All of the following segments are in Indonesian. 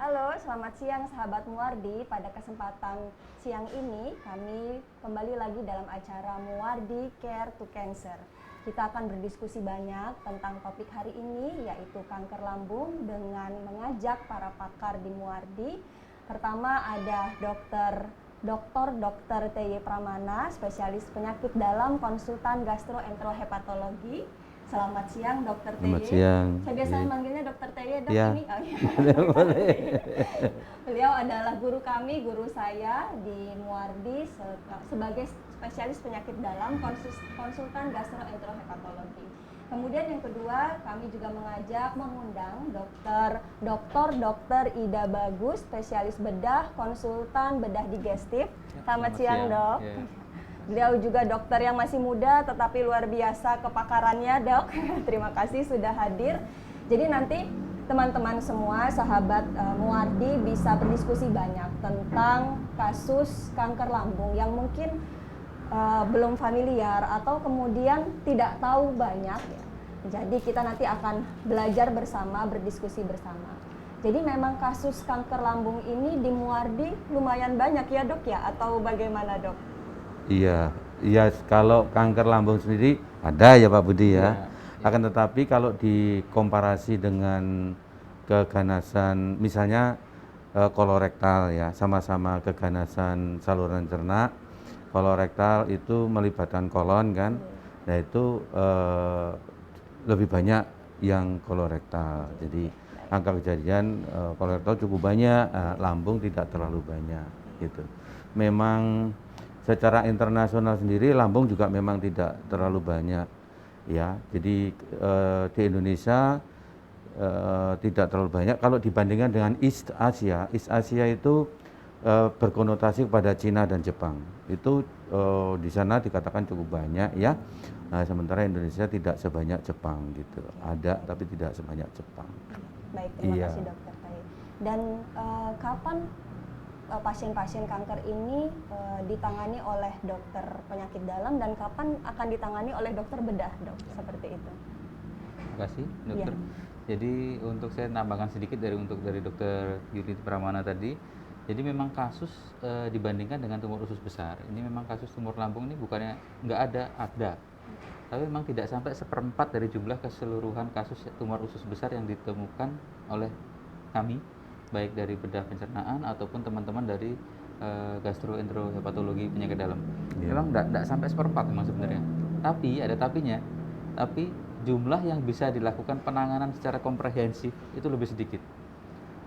Halo, selamat siang sahabat Muwardi. Pada kesempatan siang ini kami kembali lagi dalam acara Muwardi Care to Cancer. Kita akan berdiskusi banyak tentang topik hari ini, yaitu kanker lambung, dengan mengajak para pakar di Muwardi. Pertama ada Dr. T.Y. Pramana, spesialis penyakit dalam, konsultan gastroenterohepatologi. Selamat siang, Dokter T.Y. Selamat siang. Saya biasa manggilnya Dokter T.Y. Dok, Ya. ini. Oh, ya. Beliau adalah guru kami, guru saya di Muwardi sebagai spesialis penyakit dalam, konsultan gastroenterohepatologi. Kemudian yang kedua, kami juga mengundang Dokter Ida Bagus, spesialis bedah, konsultan bedah digestif. Selamat siang, Dok. Yeah. Beliau juga dokter yang masih muda tetapi luar biasa kepakarannya, Dok. Terima kasih sudah hadir. Jadi nanti teman-teman semua, sahabat Muwardi bisa berdiskusi banyak tentang kasus kanker lambung yang mungkin belum familiar atau kemudian tidak tahu banyak ya. Jadi kita nanti akan belajar bersama, berdiskusi bersama. Jadi memang kasus kanker lambung ini di Muwardi lumayan banyak ya, Dok ya, atau bagaimana, Dok? Iya, kalau kanker lambung sendiri ada ya Pak Budi ya. Akan tetapi kalau dikomparasi dengan keganasan, misalnya kolorektal ya, sama-sama keganasan saluran cerna. Kolorektal itu melibatkan kolon kan, nah itu lebih banyak yang kolorektal. Jadi angka kejadian kolorektal cukup banyak, lambung tidak terlalu banyak gitu. Memang secara internasional sendiri lambung juga memang tidak terlalu banyak ya. Jadi di Indonesia tidak terlalu banyak kalau dibandingkan dengan East Asia. East Asia itu berkonotasi kepada Cina dan Jepang. Itu di sana dikatakan cukup banyak ya. Nah, sementara Indonesia tidak sebanyak Jepang gitu. Ada tapi tidak sebanyak Jepang. Baik, terima kasih Dokter Tayi. Dan kapan pasien-pasien kanker ini ditangani oleh dokter penyakit dalam dan kapan akan ditangani oleh dokter bedah, Dok? Seperti itu. Terima kasih, Dokter. Ya. Jadi untuk saya tambahkan sedikit dari Dokter Yudi Pramana tadi. Jadi memang kasus dibandingkan dengan tumor usus besar, ini memang kasus tumor lambung ini bukannya nggak ada, tapi memang tidak sampai 1/4 dari jumlah keseluruhan kasus tumor usus besar yang ditemukan oleh kami, baik dari bedah pencernaan ataupun teman-teman dari gastroenterohepatologi penyakit dalam. Memang tidak sampai 1/4 memang sebenarnya. Tapi ada tapinya. Tapi jumlah yang bisa dilakukan penanganan secara komprehensif itu lebih sedikit.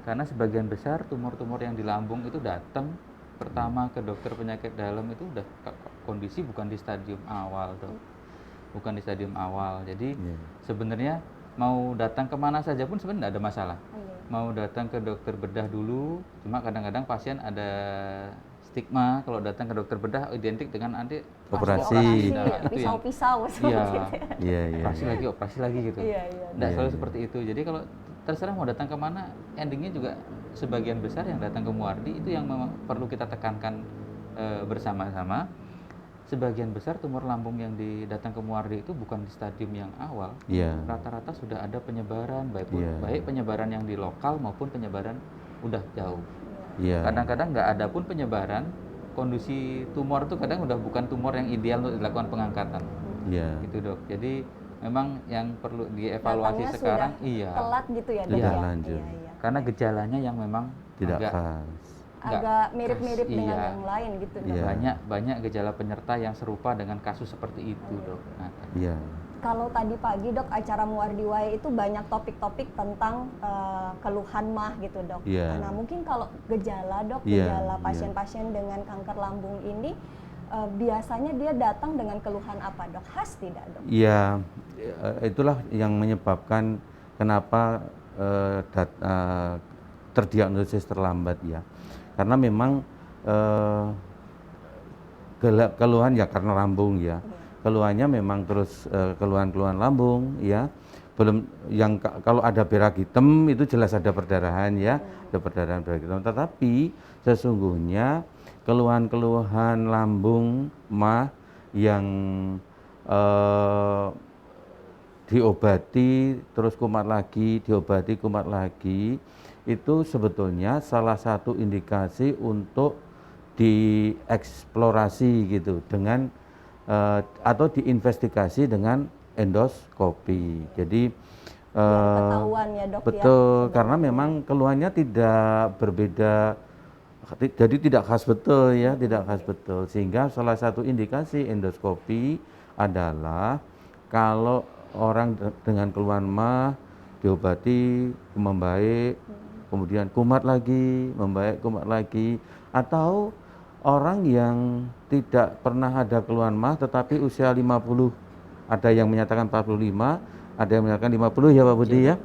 Karena sebagian besar tumor-tumor yang di lambung itu datang pertama ke dokter penyakit dalam itu udah kondisi bukan di stadium awal, Dok. Bukan di stadium awal. Jadi sebenarnya mau datang kemana saja pun sebenarnya tidak ada masalah. Mau datang ke dokter bedah dulu, cuma kadang-kadang pasien ada stigma kalau datang ke dokter bedah identik dengan nanti operasi. Nah, pisau-pisau operasi lagi gitu. Tidak selalu seperti itu. Jadi kalau terserah mau datang kemana, endingnya juga sebagian besar yang datang ke Muwardi itu yang perlu kita tekankan bersama-sama. Sebagian besar tumor lambung yang datang ke Muwardi itu bukan di stadium yang awal. Rata-rata sudah ada penyebaran, baik penyebaran yang di lokal maupun penyebaran udah jauh. Kadang-kadang nggak ada pun penyebaran, kondisi tumor itu kadang udah bukan tumor yang ideal untuk dilakukan pengangkatan. Gitu, Dok. Jadi memang yang perlu dievaluasi datangnya sekarang telat gitu ya, Dok. Karena gejalanya yang memang tidak agak mirip-mirip dengan yang lain gitu, Dok. Banyak gejala penyerta yang serupa dengan kasus seperti itu, Dok. Kalau tadi pagi, Dok, acara Muwardi Way itu banyak topik-topik tentang keluhan mah gitu, Dok. Nah, mungkin kalau gejala, Dok, gejala pasien-pasien dengan kanker lambung ini biasanya dia datang dengan keluhan apa, Dok? Khas tidak, Dok? Iya, itulah yang menyebabkan kenapa terdiagnosis terlambat ya. Karena memang keluhan ya karena lambung ya. Keluhannya memang terus keluhan-keluhan lambung ya. Belum yang kalau ada berak hitam itu jelas ada perdarahan ya, ada perdarahan berak hitam. Tetapi sesungguhnya keluhan-keluhan lambung mah yang diobati terus kumat lagi, diobati kumat lagi itu sebetulnya salah satu indikasi untuk dieksplorasi gitu dengan atau diinvestigasi dengan endoskopi. Jadi Biar ketahuan ya dok ya. betul, karena memang keluhannya tidak berbeda, jadi tidak khas betul ya, tidak khas betul. Sehingga salah satu indikasi endoskopi adalah kalau orang dengan keluhan mah diobati membaik, kemudian kumat lagi, membaik kumat lagi, atau orang yang tidak pernah ada keluhan mah tetapi usia 50, ada yang menyatakan 45, ada yang menyatakan 50 ya Pak Budi ya.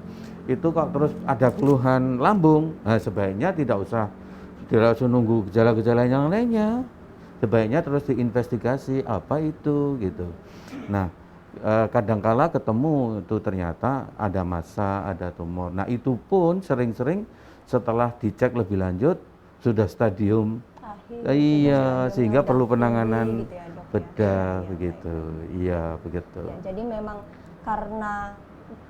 Itu kok terus ada keluhan lambung, nah sebaiknya tidak usah nunggu gejala-gejala yang lainnya. Sebaiknya terus diinvestigasi apa itu gitu. Nah, kadangkala ketemu itu ternyata ada massa, ada tumor. Nah, itu pun sering-sering setelah dicek lebih lanjut sudah stadium Akhir, iya, sehingga udah perlu tinggi penanganan gitu ya, dok, ya. bedah Iya, begitu. Iya, begitu. Ya, jadi memang karena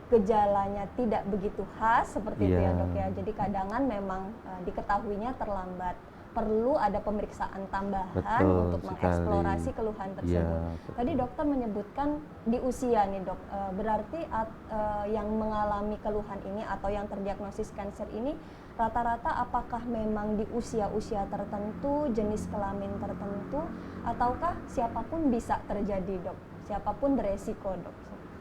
gejalanya tidak begitu khas seperti itu ya Iya. dok ya. Jadi kadangan memang diketahuinya terlambat. Perlu ada pemeriksaan tambahan Betul untuk sekali. mengeksplorasi keluhan tersebut. Iya, betul. Tadi dokter menyebutkan di usia nih dok. Berarti yang mengalami keluhan ini atau yang terdiagnosis kanker ini rata-rata apakah memang di usia-usia tertentu, jenis kelamin tertentu, ataukah siapapun bisa terjadi dok? Siapapun beresiko dok?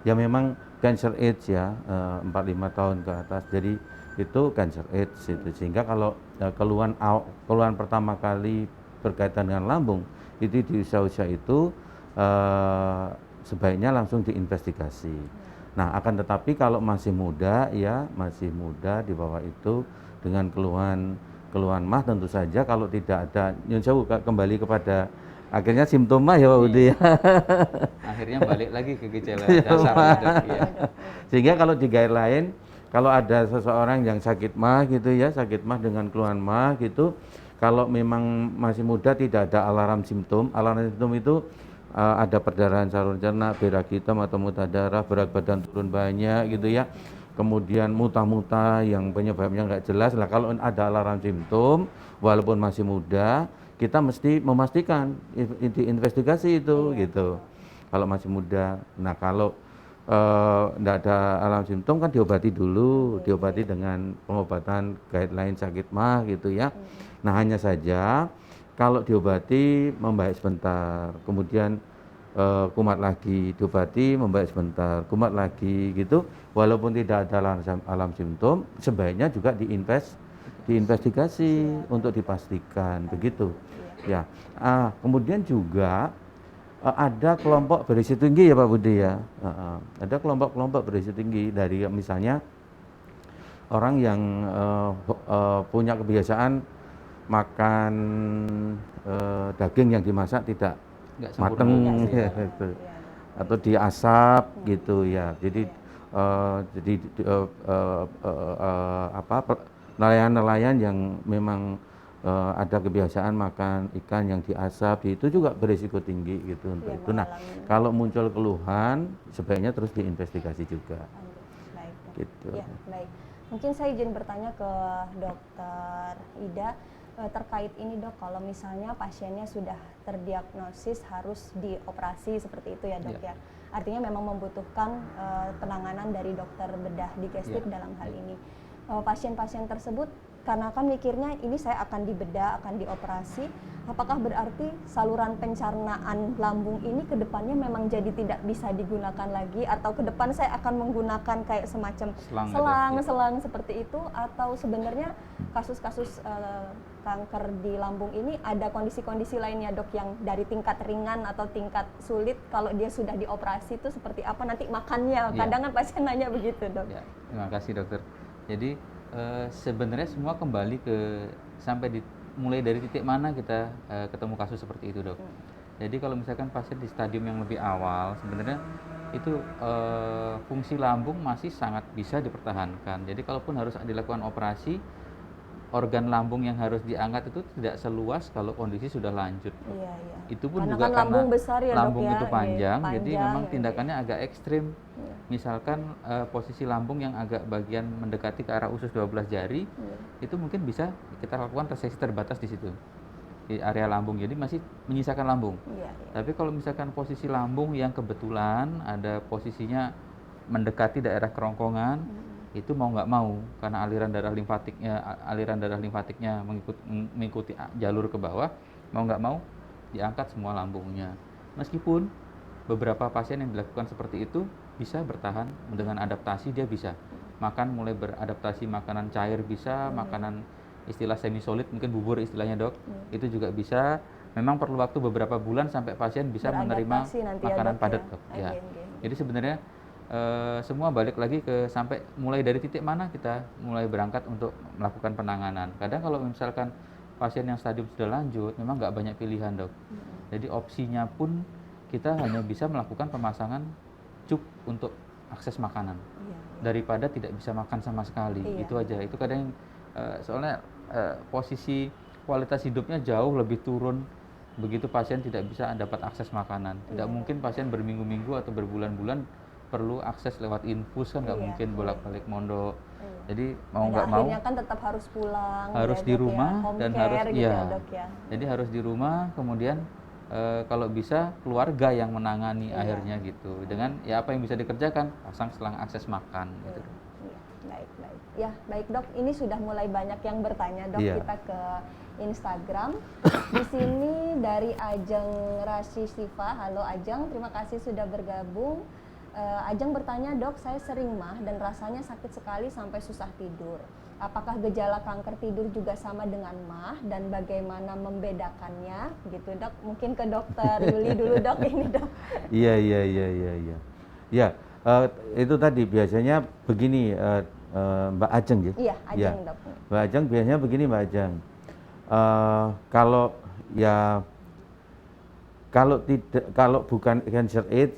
Ya memang cancer age ya, 45 tahun ke atas. Jadi itu cancer age itu. Sehingga kalau keluhan pertama kali berkaitan dengan lambung itu di usia-usia itu sebaiknya langsung diinvestigasi. Nah, akan tetapi kalau masih muda ya, masih muda di bawah itu dengan keluhan mah tentu saja kalau tidak ada nyun sewu kembali kepada akhirnya simptoma ya Pak Budi ya. Akhirnya balik lagi ke gejala dasar ya, Dok. Iya. Sehingga kalau di guideline kalau ada seseorang yang sakit mah gitu ya, sakit mah dengan keluhan mah gitu, kalau memang masih muda tidak ada alarm simptom itu ada perdarahan saluran cerna, berak hitam atau muntah darah, berat badan turun banyak gitu ya. Kemudian muntah-muntah yang penyebabnya nggak jelas. Nah, kalau ada alarm simptom walaupun masih muda, kita mesti memastikan diinvestigasi itu gitu. Kalau masih muda. Nah, kalau tidak ada alarm simptom kan diobati dulu, diobati dengan pengobatan guideline sakit mah gitu ya. Nah, hanya saja kalau diobati membaik sebentar, kemudian kumat lagi, diobati membaik sebentar, kumat lagi gitu. Walaupun tidak ada alarm simptom, sebaiknya juga diinvestigasi untuk dipastikan begitu. Ya, kemudian juga ada kelompok berisiko tinggi ya Pak Budi ya. Ada kelompok-kelompok berisiko tinggi dari misalnya orang yang punya kebiasaan makan daging yang dimasak tidak Nggak mateng sempurna. ya, gitu. Atau diasap gitu ya. Jadi nelayan-nelayan yang memang ada kebiasaan makan ikan yang diasap itu juga berisiko tinggi gitu untuk itu. Nah, kalau muncul keluhan sebaiknya terus diinvestigasi juga. Baik, dok. Gitu. Ya, baik. Mungkin saya izin bertanya ke dokter Ida terkait ini dok, kalau misalnya pasiennya sudah terdiagnosis harus dioperasi seperti itu ya dok ya. Artinya memang membutuhkan penanganan dari dokter bedah digestif dalam hal ini. Pasien-pasien tersebut karena kan mikirnya ini saya akan dibedah, akan dioperasi, apakah berarti saluran pencernaan lambung ini ke depannya memang jadi tidak bisa digunakan lagi, atau ke depan saya akan menggunakan kayak semacam selang seperti itu, atau sebenarnya kasus-kasus kanker di lambung ini ada kondisi-kondisi lainnya dok yang dari tingkat ringan atau tingkat sulit kalau dia sudah dioperasi itu seperti apa nanti makannya? Kadang kan pasien nanya begitu dok. Ya, terima kasih dokter. Jadi sebenarnya semua kembali ke mulai dari titik mana kita ketemu kasus seperti itu dok. Jadi kalau misalkan pasien di stadium yang lebih awal sebenarnya itu fungsi lambung masih sangat bisa dipertahankan. Jadi kalaupun harus dilakukan operasi, organ lambung yang harus diangkat itu tidak seluas kalau kondisi sudah lanjut. Iya. Itu pun karena juga kan karena lambung besar ya lambung dok ya, itu panjang, jadi memang ya, tindakannya agak ekstrim. misalkan posisi lambung yang agak bagian mendekati ke arah usus 12 jari, itu mungkin bisa kita lakukan reseksi terbatas di situ, di area lambung, jadi masih menyisakan lambung. Iya, iya. Tapi kalau misalkan posisi lambung yang kebetulan ada posisinya mendekati daerah kerongkongan, itu mau nggak mau karena aliran darah limfatiknya mengikuti jalur ke bawah, mau nggak mau diangkat semua lambungnya. Meskipun beberapa pasien yang dilakukan seperti itu bisa bertahan dengan adaptasi, dia bisa makan, mulai beradaptasi makanan cair bisa, makanan istilah semi solid mungkin bubur istilahnya dok, itu juga bisa. Memang perlu waktu beberapa bulan sampai pasien bisa menerima Beradaptasi nanti ya, makanan Dok, padat ya. dok. Ya. Oke. Jadi sebenarnya semua balik lagi ke sampai mulai dari titik mana kita mulai berangkat untuk melakukan penanganan. Kadang kalau misalkan pasien yang stadium sudah lanjut, memang nggak banyak pilihan dok. Jadi opsinya pun kita hanya bisa melakukan pemasangan cup untuk akses makanan daripada tidak bisa makan sama sekali. Iya. Itu aja. Itu kadang soalnya posisi kualitas hidupnya jauh lebih turun begitu pasien tidak bisa dapat akses makanan. Tidak mungkin pasien berminggu-minggu atau berbulan-bulan perlu akses lewat infus, kan nggak mungkin bolak-balik mondok. Jadi mau nggak mau akhirnya kan tetap harus pulang, harus ya, di Dok, rumah ya. Home dan care harus gitu ya. ya, Dok, ya. Jadi harus di rumah, kemudian kalau bisa keluarga yang menangani akhirnya gitu. Dengan ya apa yang bisa dikerjakan, pasang selang akses makan gitu. Iya, baik. Ya, baik Dok, ini sudah mulai banyak yang bertanya Dok, kita ke Instagram. Di sini dari Ajeng Rasi Siva. Halo Ajeng, terima kasih sudah bergabung. Ajeng bertanya, Dok, saya sering mah dan rasanya sakit sekali sampai susah tidur. Apakah gejala kanker tidur juga sama dengan mah dan bagaimana membedakannya? Gitu Dok, mungkin ke dokter Yuli dulu Dok ini Dok. Iya. Ya, itu tadi biasanya begini, Mbak Ajeng ya? Iya, Ajeng Dok. Mbak Ajeng biasanya begini Mbak Ajeng. Kalau bukan cancer aid,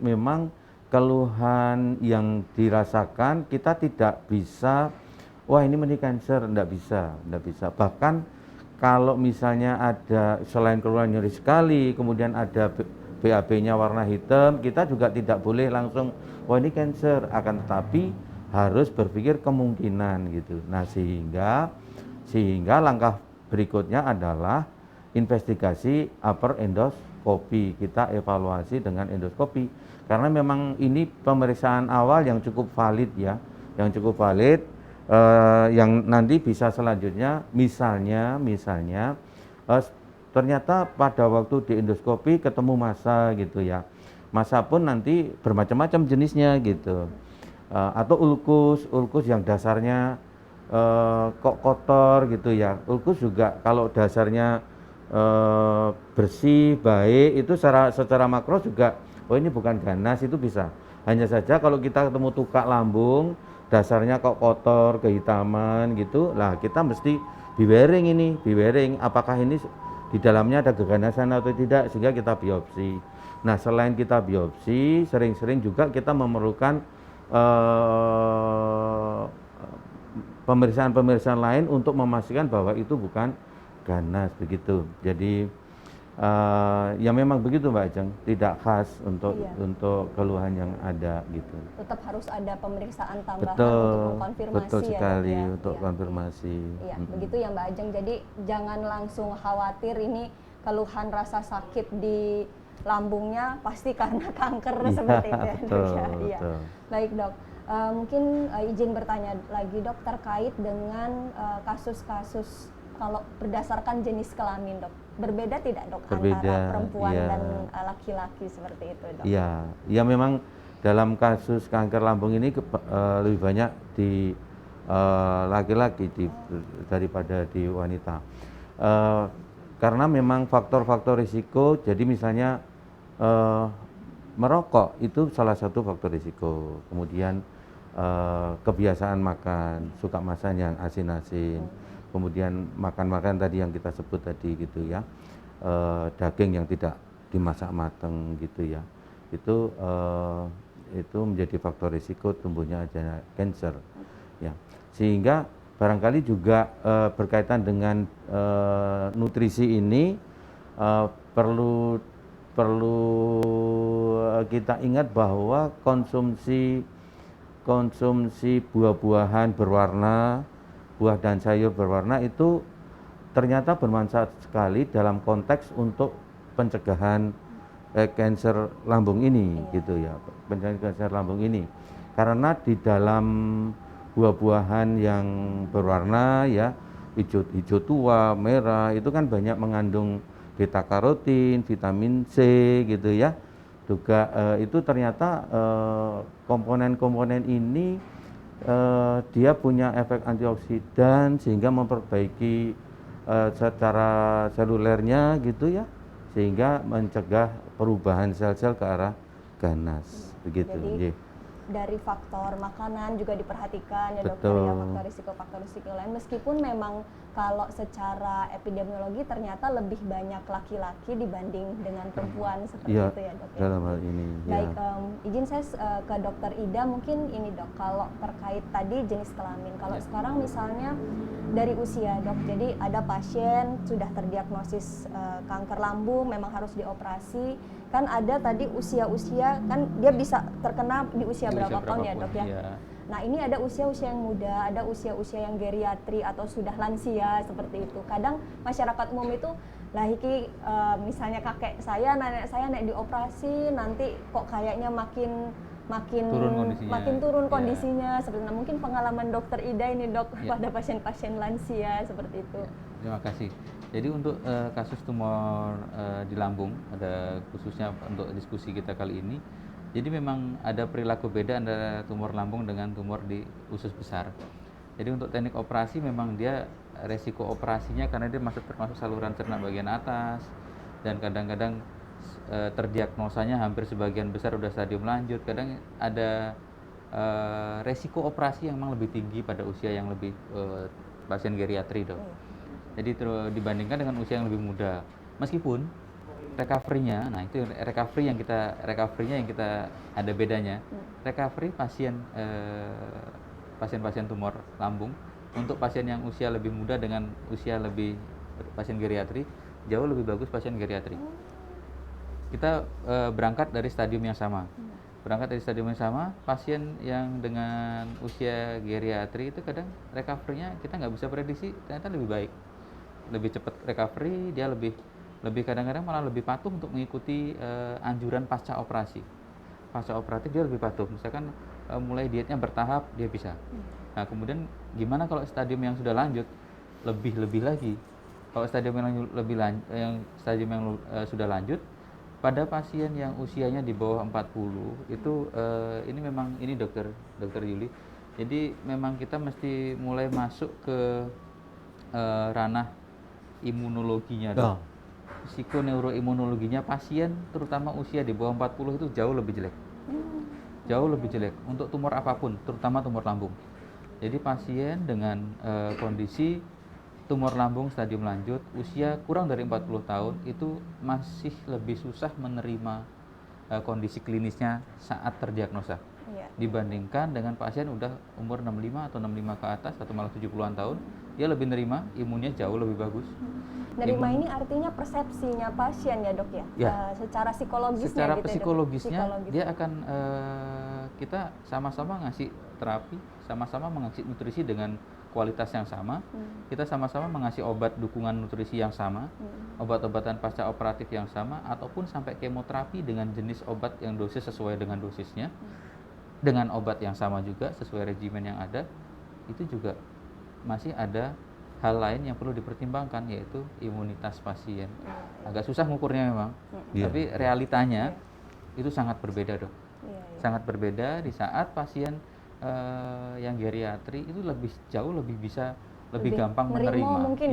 memang keluhan yang dirasakan kita tidak bisa, wah ini cancer, enggak bisa. Bahkan kalau misalnya ada selain keluhan nyeri sekali, kemudian ada BAB-nya warna hitam, kita juga tidak boleh langsung, wah ini cancer, akan tetapi harus berpikir kemungkinan gitu. Nah sehingga langkah berikutnya adalah investigasi upper endoskopi, kita evaluasi dengan endoskopi. Karena memang ini pemeriksaan awal yang cukup valid ya, yang nanti bisa selanjutnya misalnya ternyata pada waktu di endoskopi ketemu massa gitu ya, massa pun nanti bermacam-macam jenisnya gitu, atau ulkus yang dasarnya kok kotor gitu ya. Ulkus juga kalau dasarnya bersih, baik, itu secara makro juga, oh ini bukan ganas, itu bisa. Hanya saja kalau kita ketemu tukak lambung, dasarnya kok kotor, kehitaman gitu, lah kita mesti bewering, apakah ini di dalamnya ada keganasan atau tidak, sehingga kita biopsi. Nah selain kita biopsi, sering-sering juga kita memerlukan pemeriksaan lain untuk memastikan bahwa itu bukan ganas begitu. Jadi ya memang begitu Mbak Ajeng, tidak khas untuk keluhan yang ada gitu. Tetap harus ada pemeriksaan tambahan Betul, untuk mengkonfirmasi betul sekali ya, untuk konfirmasi. Iya, begitu ya Mbak Ajeng. Jadi jangan langsung khawatir ini keluhan rasa sakit di lambungnya pasti karena kanker seperti itu ya, Dok. Betul. Baik Dok. Mungkin izin bertanya lagi Dok terkait dengan kasus-kasus kalau berdasarkan jenis kelamin Dok, berbeda tidak Dok antara perempuan dan laki-laki seperti itu Dok? Iya, ya memang dalam kasus kanker lambung ini lebih banyak di laki-laki daripada di wanita, karena memang faktor-faktor risiko. Jadi misalnya merokok itu salah satu faktor risiko, kemudian kebiasaan makan, suka makan yang asin-asin, kemudian makan tadi yang kita sebut tadi gitu ya, daging yang tidak dimasak matang gitu ya, itu menjadi faktor risiko tumbuhnya ada cancer ya. Sehingga barangkali juga berkaitan dengan nutrisi ini perlu perlu kita ingat bahwa konsumsi buah-buahan berwarna, buah dan sayur berwarna itu ternyata bermanfaat sekali dalam konteks untuk pencegahan kanker lambung ini, gitu ya, pencegahan kanker lambung ini. Karena di dalam buah-buahan yang berwarna ya, hijau tua, merah, itu kan banyak mengandung beta karotin, vitamin C gitu ya. Juga itu ternyata komponen-komponen ini dia punya efek antioksidan sehingga memperbaiki secara selulernya gitu ya, sehingga mencegah perubahan sel-sel ke arah ganas begitu. Jadi, dari faktor makanan juga diperhatikan ya dokter ya, faktor risiko lain, meskipun memang kalau secara epidemiologi ternyata lebih banyak laki-laki dibanding dengan perempuan seperti ya, itu ya dok ya. dalam hal ini. Baik, izin saya ke dokter Ida mungkin ini dok, kalau terkait tadi jenis kelamin, kalau sekarang misalnya dari usia dok, jadi ada pasien sudah terdiagnosis kanker lambung memang harus dioperasi, kan ada tadi usia-usia kan dia bisa terkena di usia berapa tahun ya dok ya? Iya. Nah ini ada usia-usia yang muda, ada usia-usia yang geriatri atau sudah lansia seperti itu. Kadang masyarakat umum itu lah iki misalnya kakek saya, nenek saya naik dioperasi nanti kok kayaknya makin turun kondisinya seperti itu. Nah, mungkin pengalaman dokter Ida ini dok pada pasien-pasien lansia seperti itu. Terima kasih. Jadi untuk kasus tumor di lambung, ada khususnya untuk diskusi kita kali ini, jadi memang ada perilaku beda antara tumor lambung dengan tumor di usus besar. Jadi untuk teknik operasi memang dia resiko operasinya karena dia termasuk saluran cerna bagian atas, dan kadang-kadang terdiagnosanya hampir sebagian besar udah stadium lanjut. Kadang ada resiko operasi yang memang lebih tinggi pada usia yang lebih pasien geriatri dok. Jadi dibandingkan dengan usia yang lebih muda. Meskipun recovery-nya, nah itu recovery-nya yang kita ada bedanya. Recovery pasien-pasien tumor lambung untuk pasien yang usia lebih muda dengan usia lebih pasien geriatri jauh lebih bagus pasien geriatri. Kita berangkat dari stadium yang sama. Pasien yang dengan usia geriatri itu kadang recovery-nya kita nggak bisa prediksi, ternyata lebih baik, lebih cepat recovery, dia lebih kadang-kadang malah lebih patuh untuk mengikuti anjuran pasca operasi. Pasca operatif dia lebih patuh, misalkan mulai dietnya bertahap dia bisa. Nah kemudian gimana kalau stadium yang sudah lanjut, lebih lagi. Kalau stadium yang sudah lanjut, pada pasien yang usianya di bawah 40 itu ini dokter Yuli. Jadi memang kita mesti mulai masuk ke ranah imunologinya dok. Psikoneuroimunologinya pasien terutama usia di bawah 40 itu jauh lebih jelek untuk tumor apapun, terutama tumor lambung. Jadi pasien dengan kondisi tumor lambung stadium lanjut usia kurang dari 40 tahun itu masih lebih susah menerima kondisi klinisnya saat terdiagnosa dibandingkan dengan pasien udah umur 65 atau 65 ke atas atau malah 70-an tahun, dia lebih nerima, imunnya jauh lebih bagus. Nerima ini artinya persepsinya pasien ya dok ya? Secara psikologisnya secara gitu psikologisnya dia akan kita sama-sama ngasih terapi, sama-sama mengasih nutrisi dengan kualitas yang sama, kita sama-sama mengasih obat dukungan nutrisi yang sama, obat-obatan pasca operatif yang sama, ataupun sampai kemoterapi dengan jenis obat yang dosis sesuai dengan dosisnya, dengan obat yang sama juga sesuai regimen yang ada. Itu juga masih ada hal lain yang perlu dipertimbangkan, yaitu imunitas pasien. Agak susah ngukurnya memang, tapi realitanya itu sangat berbeda dok. Sangat berbeda di saat pasien yang geriatri itu jauh lebih bisa lebih gampang menerima. Mungkin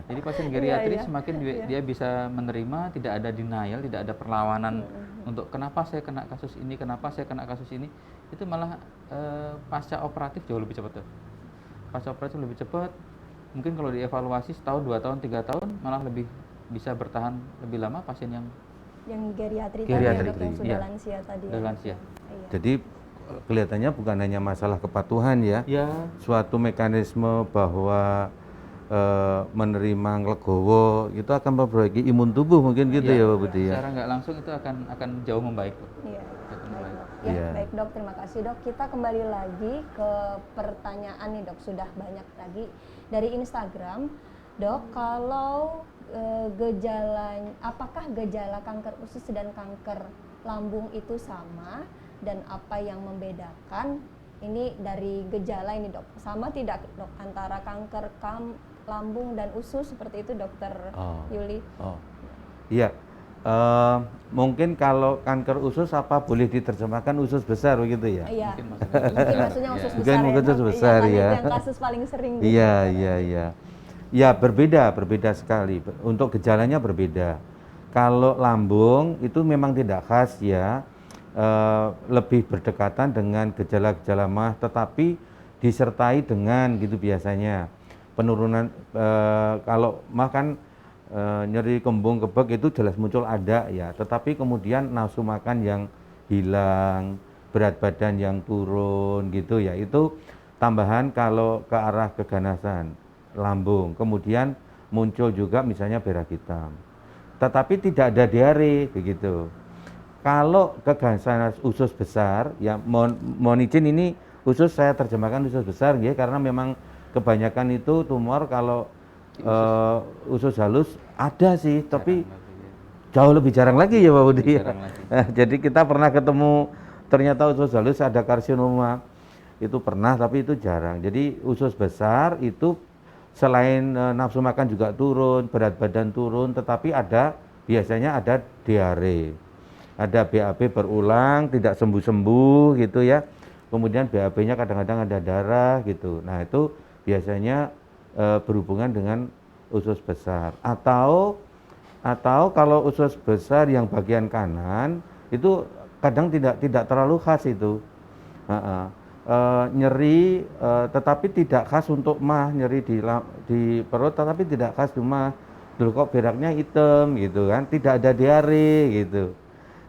Jadi pasien geriatri semakin dia bisa menerima, tidak ada denial, tidak ada perlawanan untuk kenapa saya kena kasus ini, itu malah pasca operatif jauh lebih cepat. Pasca operatif lebih cepat. Mungkin kalau dievaluasi setahun, 2 tahun, 3 tahun malah lebih bisa bertahan lebih lama pasien yang geriatri yang sudah lansia tadi. Jadi kelihatannya bukan hanya masalah kepatuhan ya, suatu mekanisme bahwa menerima nglegowo itu akan memperbaiki imun tubuh mungkin gitu ya Pak Budi ya. Secara nggak langsung itu akan jauh membaik, Dok. Iya. Akan Baik, membaik. Dok. Ya, Iya. baik Dok, terima kasih Dok. Kita kembali lagi ke pertanyaan nih Dok, sudah banyak lagi dari Instagram. Dok, kalau apakah gejala kanker usus dan kanker lambung itu sama dan apa yang membedakan? Ini dari gejala ini Dok, sama tidak Dok antara kanker lambung dan usus seperti itu Dokter Yuli? Oh, iya. Mungkin kalau kanker usus apa boleh diterjemahkan usus besar begitu ya? Iya. Mungkin Mungkin maksudnya usus Mungkin besar mungkin ya, usus Dok. besar, Iya, kan ya. itu yang kasus paling sering gitu, Iya, Dokter. iya, iya. Ya berbeda sekali. Untuk gejalanya berbeda. Kalau lambung itu memang tidak khas ya, lebih berdekatan dengan gejala-gejala mah, tetapi disertai dengan gitu biasanya penurunan. Kalau mah kan nyeri kembung kebek itu jelas muncul ada ya, tetapi kemudian nafsu makan yang hilang, berat badan yang turun gitu ya, itu tambahan kalau ke arah keganasan lambung. Kemudian muncul juga misalnya berak hitam, tetapi tidak ada diare begitu. Kalau keganasan usus besar ya, mohon izin ini usus saya terjemahkan usus besar ya, karena memang kebanyakan itu tumor kalau usus halus ada sih, tapi jauh lebih jarang lagi ya Pak Budi ya. Jarang lagi. Jadi kita pernah ketemu ternyata usus halus ada karsinoma, itu pernah tapi itu jarang. Jadi usus besar itu selain nafsu makan juga turun, berat badan turun, tetapi biasanya ada diare, ada BAB berulang tidak sembuh-sembuh gitu ya. Kemudian BAB-nya kadang-kadang ada darah gitu. Nah itu biasanya berhubungan dengan usus besar. Atau kalau usus besar yang bagian kanan itu kadang tidak terlalu khas itu. Nyeri tetapi tidak khas untuk mah, nyeri di perut tetapi tidak khas cuma dulu kok beraknya hitam gitu kan, tidak ada diare gitu.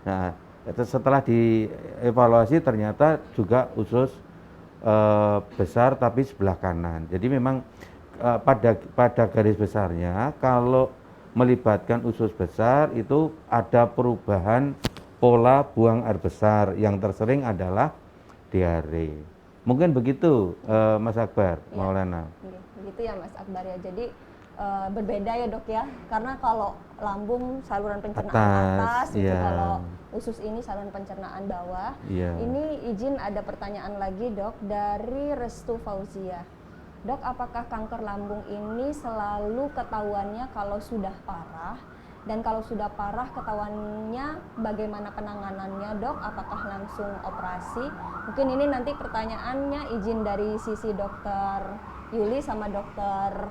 Nah setelah dievaluasi ternyata juga usus besar tapi sebelah kanan. Jadi memang pada garis besarnya kalau melibatkan usus besar itu ada perubahan pola buang air besar, yang tersering adalah diare. Mungkin begitu Mas Akbar, Iya. Maulana. Begitu ya Mas Akbar ya. Jadi berbeda ya Dok ya. Karena kalau lambung saluran pencernaan atas, itu iya. kalau usus ini saluran pencernaan bawah. Iya. Ini izin ada pertanyaan lagi Dok dari Restu Fauzia. Dok, apakah kanker lambung ini selalu ketahuannya kalau sudah parah? Dan kalau sudah parah ketahuannya bagaimana penanganannya Dok? Apakah langsung operasi? Mungkin ini nanti pertanyaannya izin dari sisi Dokter Yuli sama Dokter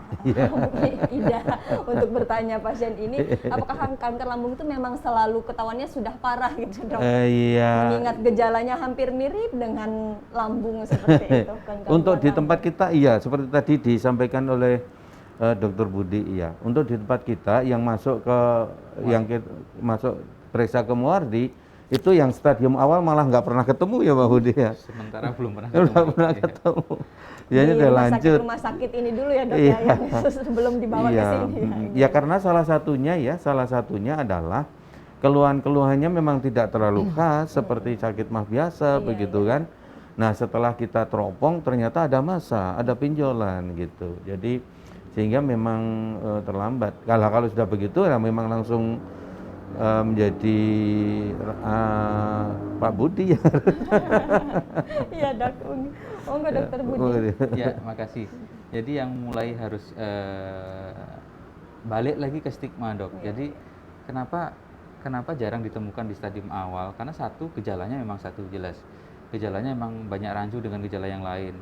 Ida untuk bertanya pasien ini. Apakah kanker lambung itu memang selalu ketahuannya sudah parah gitu Dok? Iya. Mengingat gejalanya hampir mirip dengan lambung seperti itu. Untuk di tempat kita iya, seperti tadi disampaikan oleh Dokter Budi, iya. Untuk di tempat kita yang masuk masuk periksa ke Muardi itu yang stadium awal malah nggak pernah ketemu ya Pak Budi ya. Sementara belum pernah Belum ketemu. pernah Iya. ketemu. Di Ya ini udah lanjut. rumah sakit ini dulu ya Dok Iya. ya, yang sebelum dibawa Iya. ke sini. Ya karena salah satunya adalah keluhan-keluhannya memang tidak terlalu khas seperti sakit mah biasa begitu kan. Nah setelah kita teropong ternyata ada massa, ada pinjolan gitu. Jadi sehingga memang terlambat. Kalau sudah begitu ya memang langsung menjadi Pak Budi ya. Iya Dok. Oh enggak Dokter Budi. Ya, makasih. Jadi yang mulai harus balik lagi ke stigma Dok. Jadi kenapa jarang ditemukan di stadium awal? Karena satu, gejalanya memang satu jelas. Gejalanya memang banyak rancu dengan gejala yang lain.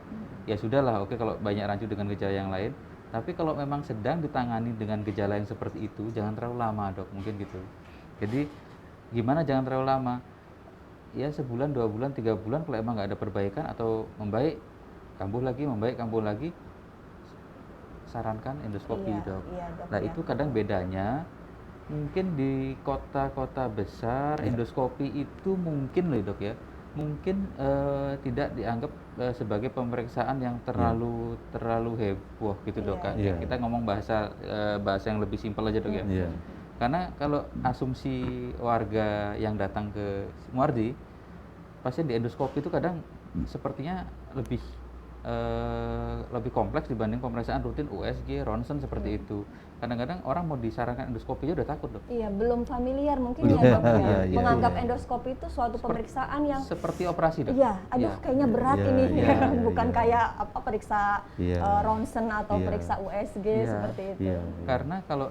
Ya sudahlah, oke kalau banyak rancu dengan gejala yang lain. Tapi kalau memang sedang ditangani dengan gejala yang seperti itu, jangan terlalu lama Dok, mungkin gitu. Jadi gimana jangan terlalu lama? Ya sebulan, 2 bulan, 3 bulan kalau emang nggak ada perbaikan atau membaik, kambuh lagi, sarankan endoskopi Iya, Dok. iya, Dok, Nah ya. itu kadang bedanya, mungkin di kota-kota besar endoskopi itu mungkin loh Dok ya, mungkin tidak dianggap sebagai pemeriksaan yang terlalu heboh gitu dok. Iya. Kita ngomong bahasa yang lebih simpel aja dok ya. Iya. Karena kalau asumsi warga yang datang ke Muardi, pasien di endoskopi itu kadang sepertinya lebih kompleks dibanding pemeriksaan rutin USG, ronsen seperti itu. Kadang-kadang orang mau disarankan endoskopi aja udah takut dok. Iya, belum familiar mungkin Belum. ya dok ya. Iya, iya, Menganggap iya. endoskopi itu suatu pemeriksaan yang Seperti operasi dok. iya, aduh Iya. kayaknya berat Iya, ini iya, iya, bukan iya. kayak apa periksa Iya. ronsen atau Iya. periksa USG Iya. seperti itu. Iya. Karena kalau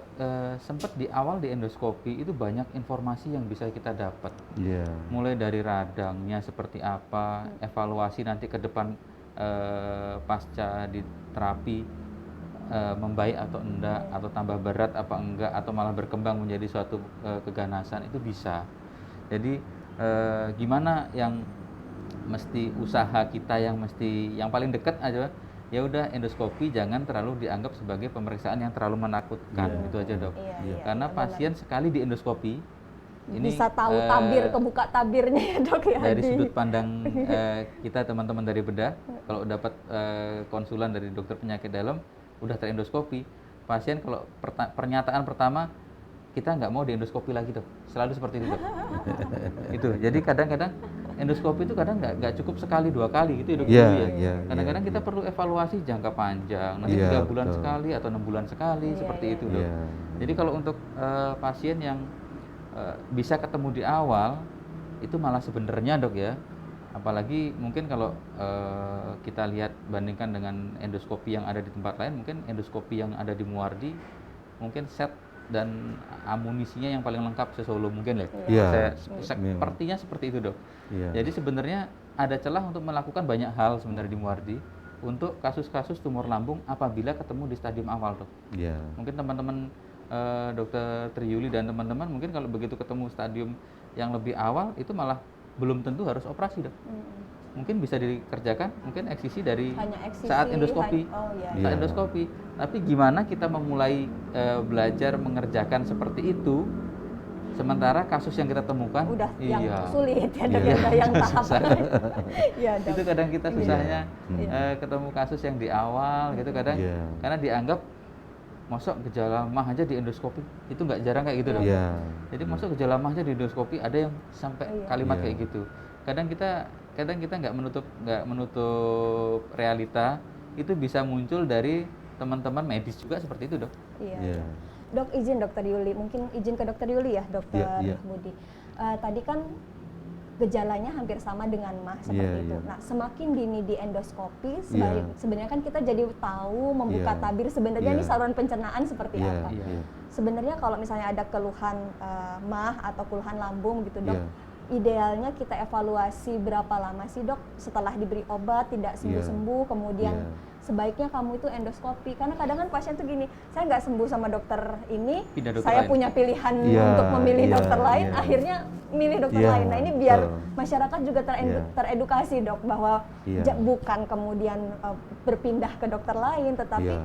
sempat di awal di endoskopi itu banyak informasi yang bisa kita dapat. Iya. Mulai dari radangnya seperti apa, evaluasi nanti ke depan pasca di terapi membaik atau enggak, atau tambah berat apa enggak, atau malah berkembang menjadi suatu keganasan, itu bisa. Jadi gimana yang mesti usaha kita yang paling dekat aja, ya udah endoskopi jangan terlalu dianggap sebagai pemeriksaan yang terlalu menakutkan. Iya. Itu aja dok. Iya, Iya. Karena iya, pasien sekali di endoskopi ini bisa tahu tabir kebuka tabirnya ya dok ya. dari sudut pandang kita teman-teman dari bedah, kalau dapat konsulan dari dokter penyakit dalam udah terendoskopi, pasien kalau pernyataan pertama kita nggak mau diendoskopi lagi dok, selalu seperti itu dok. Itu jadi kadang-kadang endoskopi itu kadang nggak cukup sekali 2 kali gitu ya dok. Iya, dulu ya. iya, Kadang-kadang iya, kita iya. perlu evaluasi jangka panjang, nanti Iya, 3 bulan betul. sekali atau 6 bulan sekali Iya, seperti iya. itu dok. Iya. Jadi kalau untuk pasien yang bisa ketemu di awal itu malah sebenarnya dok ya, apalagi mungkin kalau kita lihat bandingkan dengan endoskopi yang ada di tempat lain, mungkin endoskopi yang ada di Muardi mungkin set dan amunisinya yang paling lengkap se-Solo mungkin ya. Iya. Sepertinya seperti itu dok. Iya. Jadi sebenarnya ada celah untuk melakukan banyak hal sebenarnya di Muardi untuk kasus-kasus tumor lambung apabila ketemu di stadium awal dok. Iya. Mungkin teman-teman Dokter Triyuli dan teman-teman mungkin kalau begitu ketemu stadium yang lebih awal itu malah belum tentu harus operasi dok. Mungkin bisa dikerjakan mungkin eksisi dari Hanya eksisi, saat endoskopi. oh iya. Iya. Saat endoskopi. Tapi gimana kita memulai belajar mengerjakan seperti itu sementara kasus yang kita temukan Udah yang iya. sulit ya dok, Iya. udah yang tahap. Susah. Iya dok. Itu kadang kita susahnya Iya. ketemu kasus yang di awal gitu kadang Iya. karena dianggap masuk gejala mah aja di endoskopi, itu nggak jarang kayak gitu dok. Iya. Jadi masuk gejala mah aja di endoskopi, ada yang sampai Iya. kalimat Iya. kayak gitu. Kadang kita nggak menutup realita itu bisa muncul dari teman-teman medis juga seperti itu dok. Iya. Iya. Dok, izin dokter Yuli, mungkin izin ke dokter Yuli ya dokter Iya, iya. Budi. Tadi kan gejalanya hampir sama dengan mah seperti Iya, itu. iya. Nah, semakin dini di endoskopi, Iya. sebenarnya kan kita jadi tahu membuka Iya. tabir sebenarnya Iya. ini saluran pencernaan seperti Iya. apa. Iya. Iya. Sebenarnya kalau misalnya ada keluhan mah atau keluhan lambung gitu dok, Iya. idealnya kita evaluasi berapa lama sih dok setelah diberi obat tidak sembuh-sembuh, kemudian Iya. sebaiknya kamu itu endoskopi, karena kadang kan pasien tuh gini, saya nggak sembuh sama dokter ini, Pindah dokter saya lain. punya pilihan Iya, untuk memilih iya, dokter lain, iya. akhirnya milih dokter Iya, lain. Nah ini biar betul. masyarakat juga Iya. teredukasi dok bahwa Iya. bukan kemudian berpindah ke dokter lain, tetapi Iya.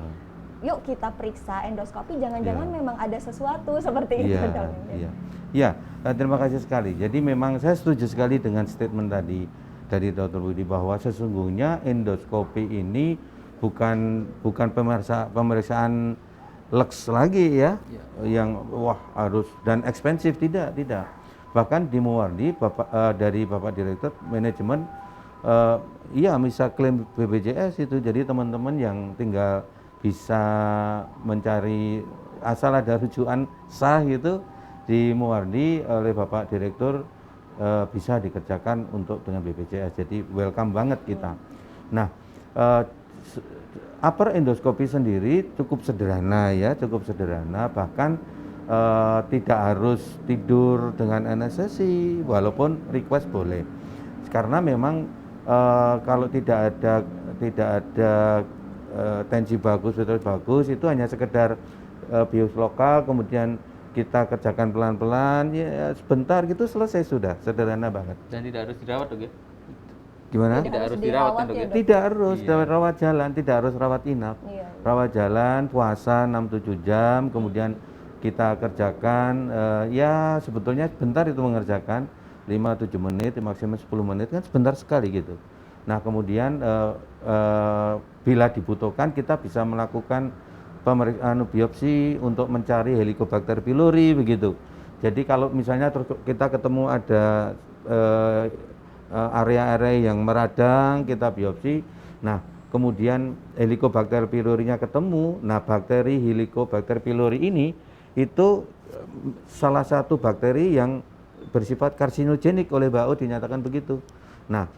yuk kita periksa endoskopi, jangan-jangan Iya. memang ada sesuatu seperti itu Iya, dok. iya. Ya, terima kasih sekali. Jadi memang saya setuju sekali dengan statement tadi dari Dr. Budi bahwa sesungguhnya endoskopi ini bukan pemeriksaan leks lagi ya, yang wah harus dan ekspensif, tidak. Bahkan di Muardi dari Bapak Direktur Manajemen iya bisa klaim BPJS itu. Jadi teman-teman yang tinggal bisa mencari asal ada rujukan sah gitu di Muardi oleh Bapak Direktur bisa dikerjakan untuk dengan BPJS. Jadi welcome banget kita. Nah, upper endoskopi sendiri cukup sederhana ya, bahkan tidak harus tidur dengan anestesi walaupun request boleh. Karena memang kalau tidak ada tensi bagus, vital bagus, itu hanya sekedar bius lokal, kemudian kita kerjakan pelan-pelan, ya sebentar gitu selesai sudah, sederhana banget. Dan tidak harus dirawat dok ya. Gimana? Tidak harus dirawat kan dok ya. Tidak harus Iya. rawat jalan, tidak harus rawat inap. Iya. Rawat jalan, puasa 6-7 jam, kemudian kita kerjakan, ya sebetulnya sebentar itu mengerjakan. 5-7 menit, maksimum 10 menit kan sebentar sekali gitu. Nah kemudian bila dibutuhkan kita bisa melakukan biopsi untuk mencari Helicobacter pylori begitu. Jadi kalau misalnya kita ketemu ada area-area yang meradang, kita biopsi. Nah kemudian Helicobacter pylorinya ketemu. Nah bakteri Helicobacter pylori ini itu salah satu bakteri yang bersifat karsinogenik oleh WHO dinyatakan begitu. Nah,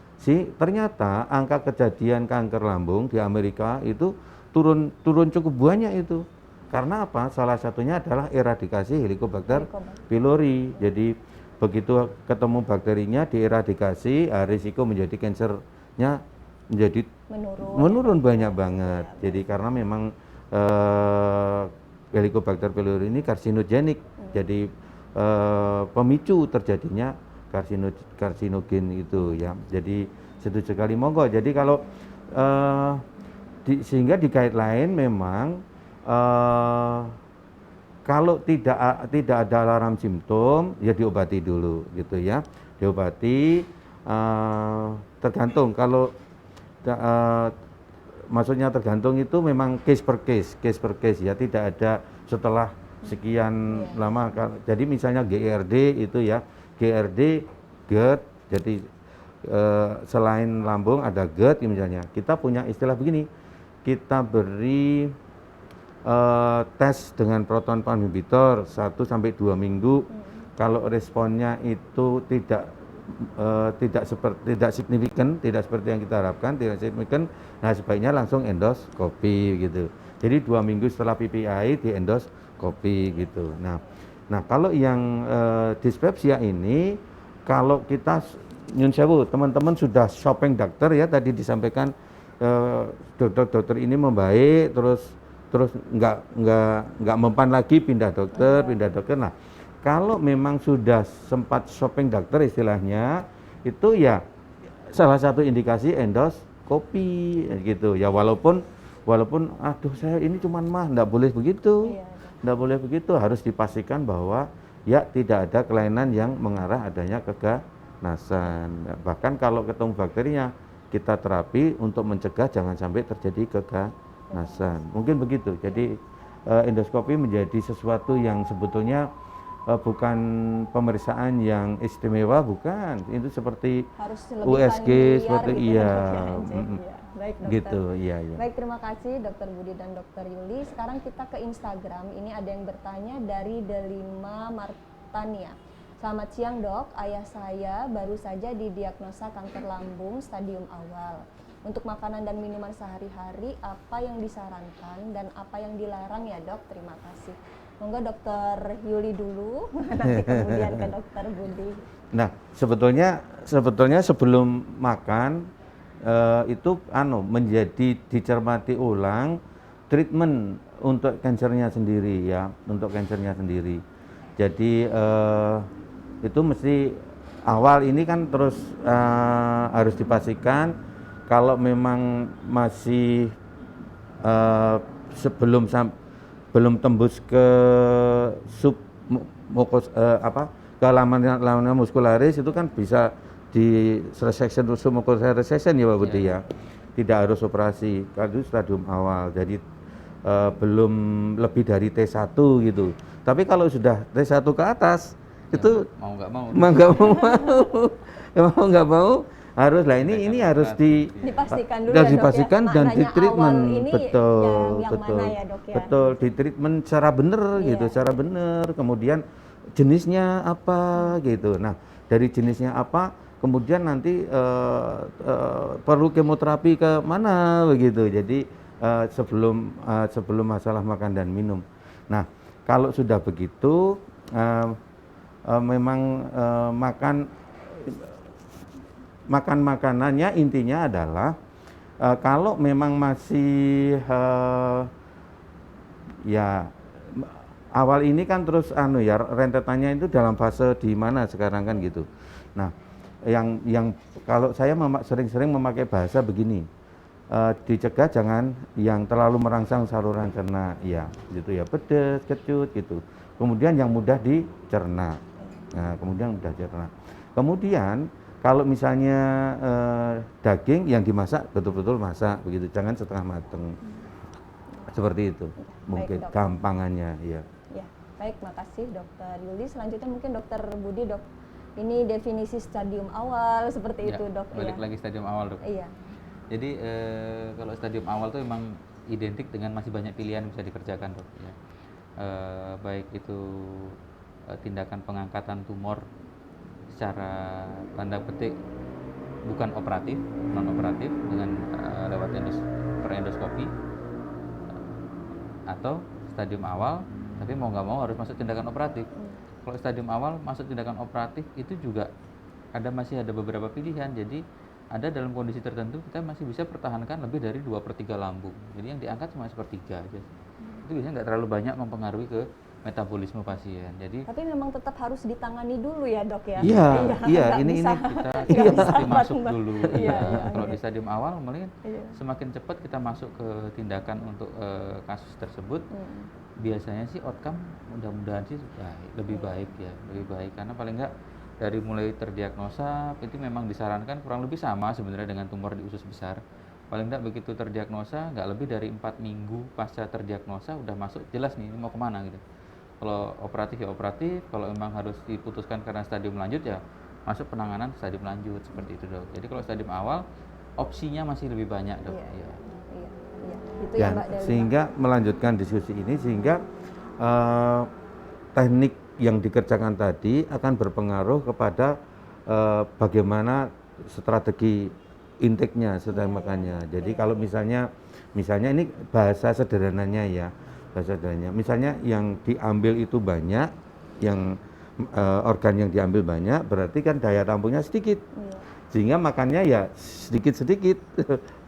ternyata angka kejadian kanker lambung di Amerika itu turun cukup banyak itu. Karena apa? Salah satunya adalah eradikasi Helicobacter pylori. Jadi begitu ketemu bakterinya dieradikasi, risiko menjadi kansernya menjadi menurun banyak banget. Jadi karena memang Helicobacter pylori ini karsinogenik. Jadi pemicu terjadinya karsinogen itu ya. Jadi setuju sekali, monggo. Jadi kalau sehingga di guideline memang kalau tidak ada alarm simptom ya diobati dulu gitu ya. Diobati tergantung kalau maksudnya tergantung itu memang case per case ya, tidak ada setelah sekian lama. Jadi misalnya GERD itu ya, GERD GERD, jadi selain lambung ada GERD misalnya. Kita punya istilah begini, kita beri tes dengan proton pump inhibitor 1-2 minggu. Kalau responnya itu tidak signifikan, tidak seperti yang kita harapkan, tidak signifikan, nah sebaiknya langsung endoskopi gitu. Jadi 2 minggu setelah PPI di endoskopi gitu. Nah kalau yang dispepsia ini, kalau kita nyun sewu, teman-teman sudah shopping dokter ya, tadi disampaikan dokter ini membaik, terus nggak mempan lagi, pindah dokter. Nah kalau memang sudah sempat shopping dokter istilahnya, itu ya salah satu indikasi endoskopi gitu ya. Walaupun aduh saya ini cuman mah, nggak boleh begitu. Nggak boleh begitu, harus dipastikan bahwa ya tidak ada kelainan yang mengarah adanya keganasan. Bahkan kalau ketemu bakterinya, kita terapi untuk mencegah jangan sampai terjadi keganasan. Mungkin begitu. Jadi endoskopi menjadi sesuatu yang sebetulnya bukan pemeriksaan yang istimewa, bukan. Itu seperti USG, seperti Baik dokter. Gitu, iya. Baik, terima kasih Dokter Budi dan Dokter Yuli. Sekarang kita ke Instagram. Ini ada yang bertanya dari Delima Martania. Selamat siang dok, ayah saya baru saja didiagnosa kanker lambung stadium awal. Untuk makanan dan minuman sehari-hari, apa yang disarankan dan apa yang dilarang ya dok? Terima kasih. Monggo Dokter Yuli dulu, nanti kemudian ke Dokter Budi. Nah, sebetulnya sebelum makan itu menjadi dicermati ulang treatment untuk kansernya sendiri ya, untuk kansernya sendiri. Jadi itu mesti awal ini kan terus harus dipastikan kalau memang masih belum tembus ke ke laminnya muscularis, itu kan bisa di resection, submucosal resection ya Pak Budi ya. Tidak harus operasi, kalau itu stadium awal. Jadi belum lebih dari T1 gitu. Tapi kalau sudah T1 ke atas ya, itu mau nggak mau harus lah, ini harus dipastikan dulu dan ya, dipastikan dok, ya? dan di treatment betul yang mana ya, dok, ya? Betul, di treatment secara benar gitu, secara benar. Kemudian jenisnya apa gitu. Nah dari jenisnya apa, kemudian nanti perlu kemoterapi ke mana begitu. Jadi sebelum masalah makan dan minum. Nah kalau sudah begitu memang makan makanannya intinya adalah kalau memang masih ya awal ini kan terus rentetannya itu dalam fase di mana sekarang kan gitu. Nah yang kalau saya sering-sering memakai bahasa begini, dicegah jangan yang terlalu merangsang saluran cerna ya gitu ya, pedes, kecut gitu. Kemudian yang mudah dicerna Nah, kemudian udah cerna. Kemudian kalau misalnya daging yang dimasak betul-betul masak begitu, jangan setengah mateng. Seperti itu. Baik, Mungkin Dok. gampangannya ya. Ya, baik, makasih Dokter Yuli. Selanjutnya mungkin Dokter Budi, Dok. Ini definisi stadium awal seperti Ya, itu, Dok. balik Iya. lagi stadium awal, Dok. Iya. Jadi kalau stadium awal itu memang identik dengan masih banyak pilihan yang bisa dikerjakan, Dok. Ya. Baik itu tindakan pengangkatan tumor secara tanda petik bukan operatif, non operatif dengan lewat perendoskopi, atau stadium awal tapi mau nggak mau harus masuk tindakan operatif. Kalau stadium awal masuk tindakan operatif itu juga masih ada beberapa pilihan. Jadi ada dalam kondisi tertentu kita masih bisa pertahankan lebih dari 2/3 lambung. Jadi yang diangkat cuma 1/3 aja. Itu biasanya nggak terlalu banyak mempengaruhi ke metabolisme pasien. Jadi Tapi memang tetap harus ditangani dulu ya, Dok ya. Iya, iya, nggak ini bisa. kita bisa mesti masuk bareng-bareng. dulu. Iya, Ya. iya, Kalau iya. di stadium awal mungkin Iya. semakin cepat kita masuk ke tindakan untuk kasus tersebut, biasanya sih outcome mudah-mudahan sih lebih baik ya, lebih baik karena paling enggak dari mulai terdiagnosa itu memang disarankan kurang lebih sama sebenarnya dengan tumor di usus besar. Paling enggak begitu terdiagnosa nggak lebih dari 4 minggu pasca terdiagnosa udah masuk jelas nih ini mau kemana gitu. Kalau operatif ya operatif, kalau memang harus diputuskan karena stadium lanjut ya masuk penanganan stadium lanjut seperti itu, Dok. Jadi kalau stadium awal opsinya masih lebih banyak, Dok. Iya, Iya. iya, iya. Itu Ya, ya, Mbak Delima. sehingga melanjutkan diskusi ini sehingga teknik yang dikerjakan tadi akan berpengaruh kepada bagaimana strategi intake-nya, strategi makannya. Jadi kalau misalnya ini bahasa sederhananya ya, bahasa sederhananya. Misalnya yang diambil itu banyak, yang organ yang diambil banyak, berarti kan daya tampungnya sedikit. Iya. Sehingga makannya ya sedikit-sedikit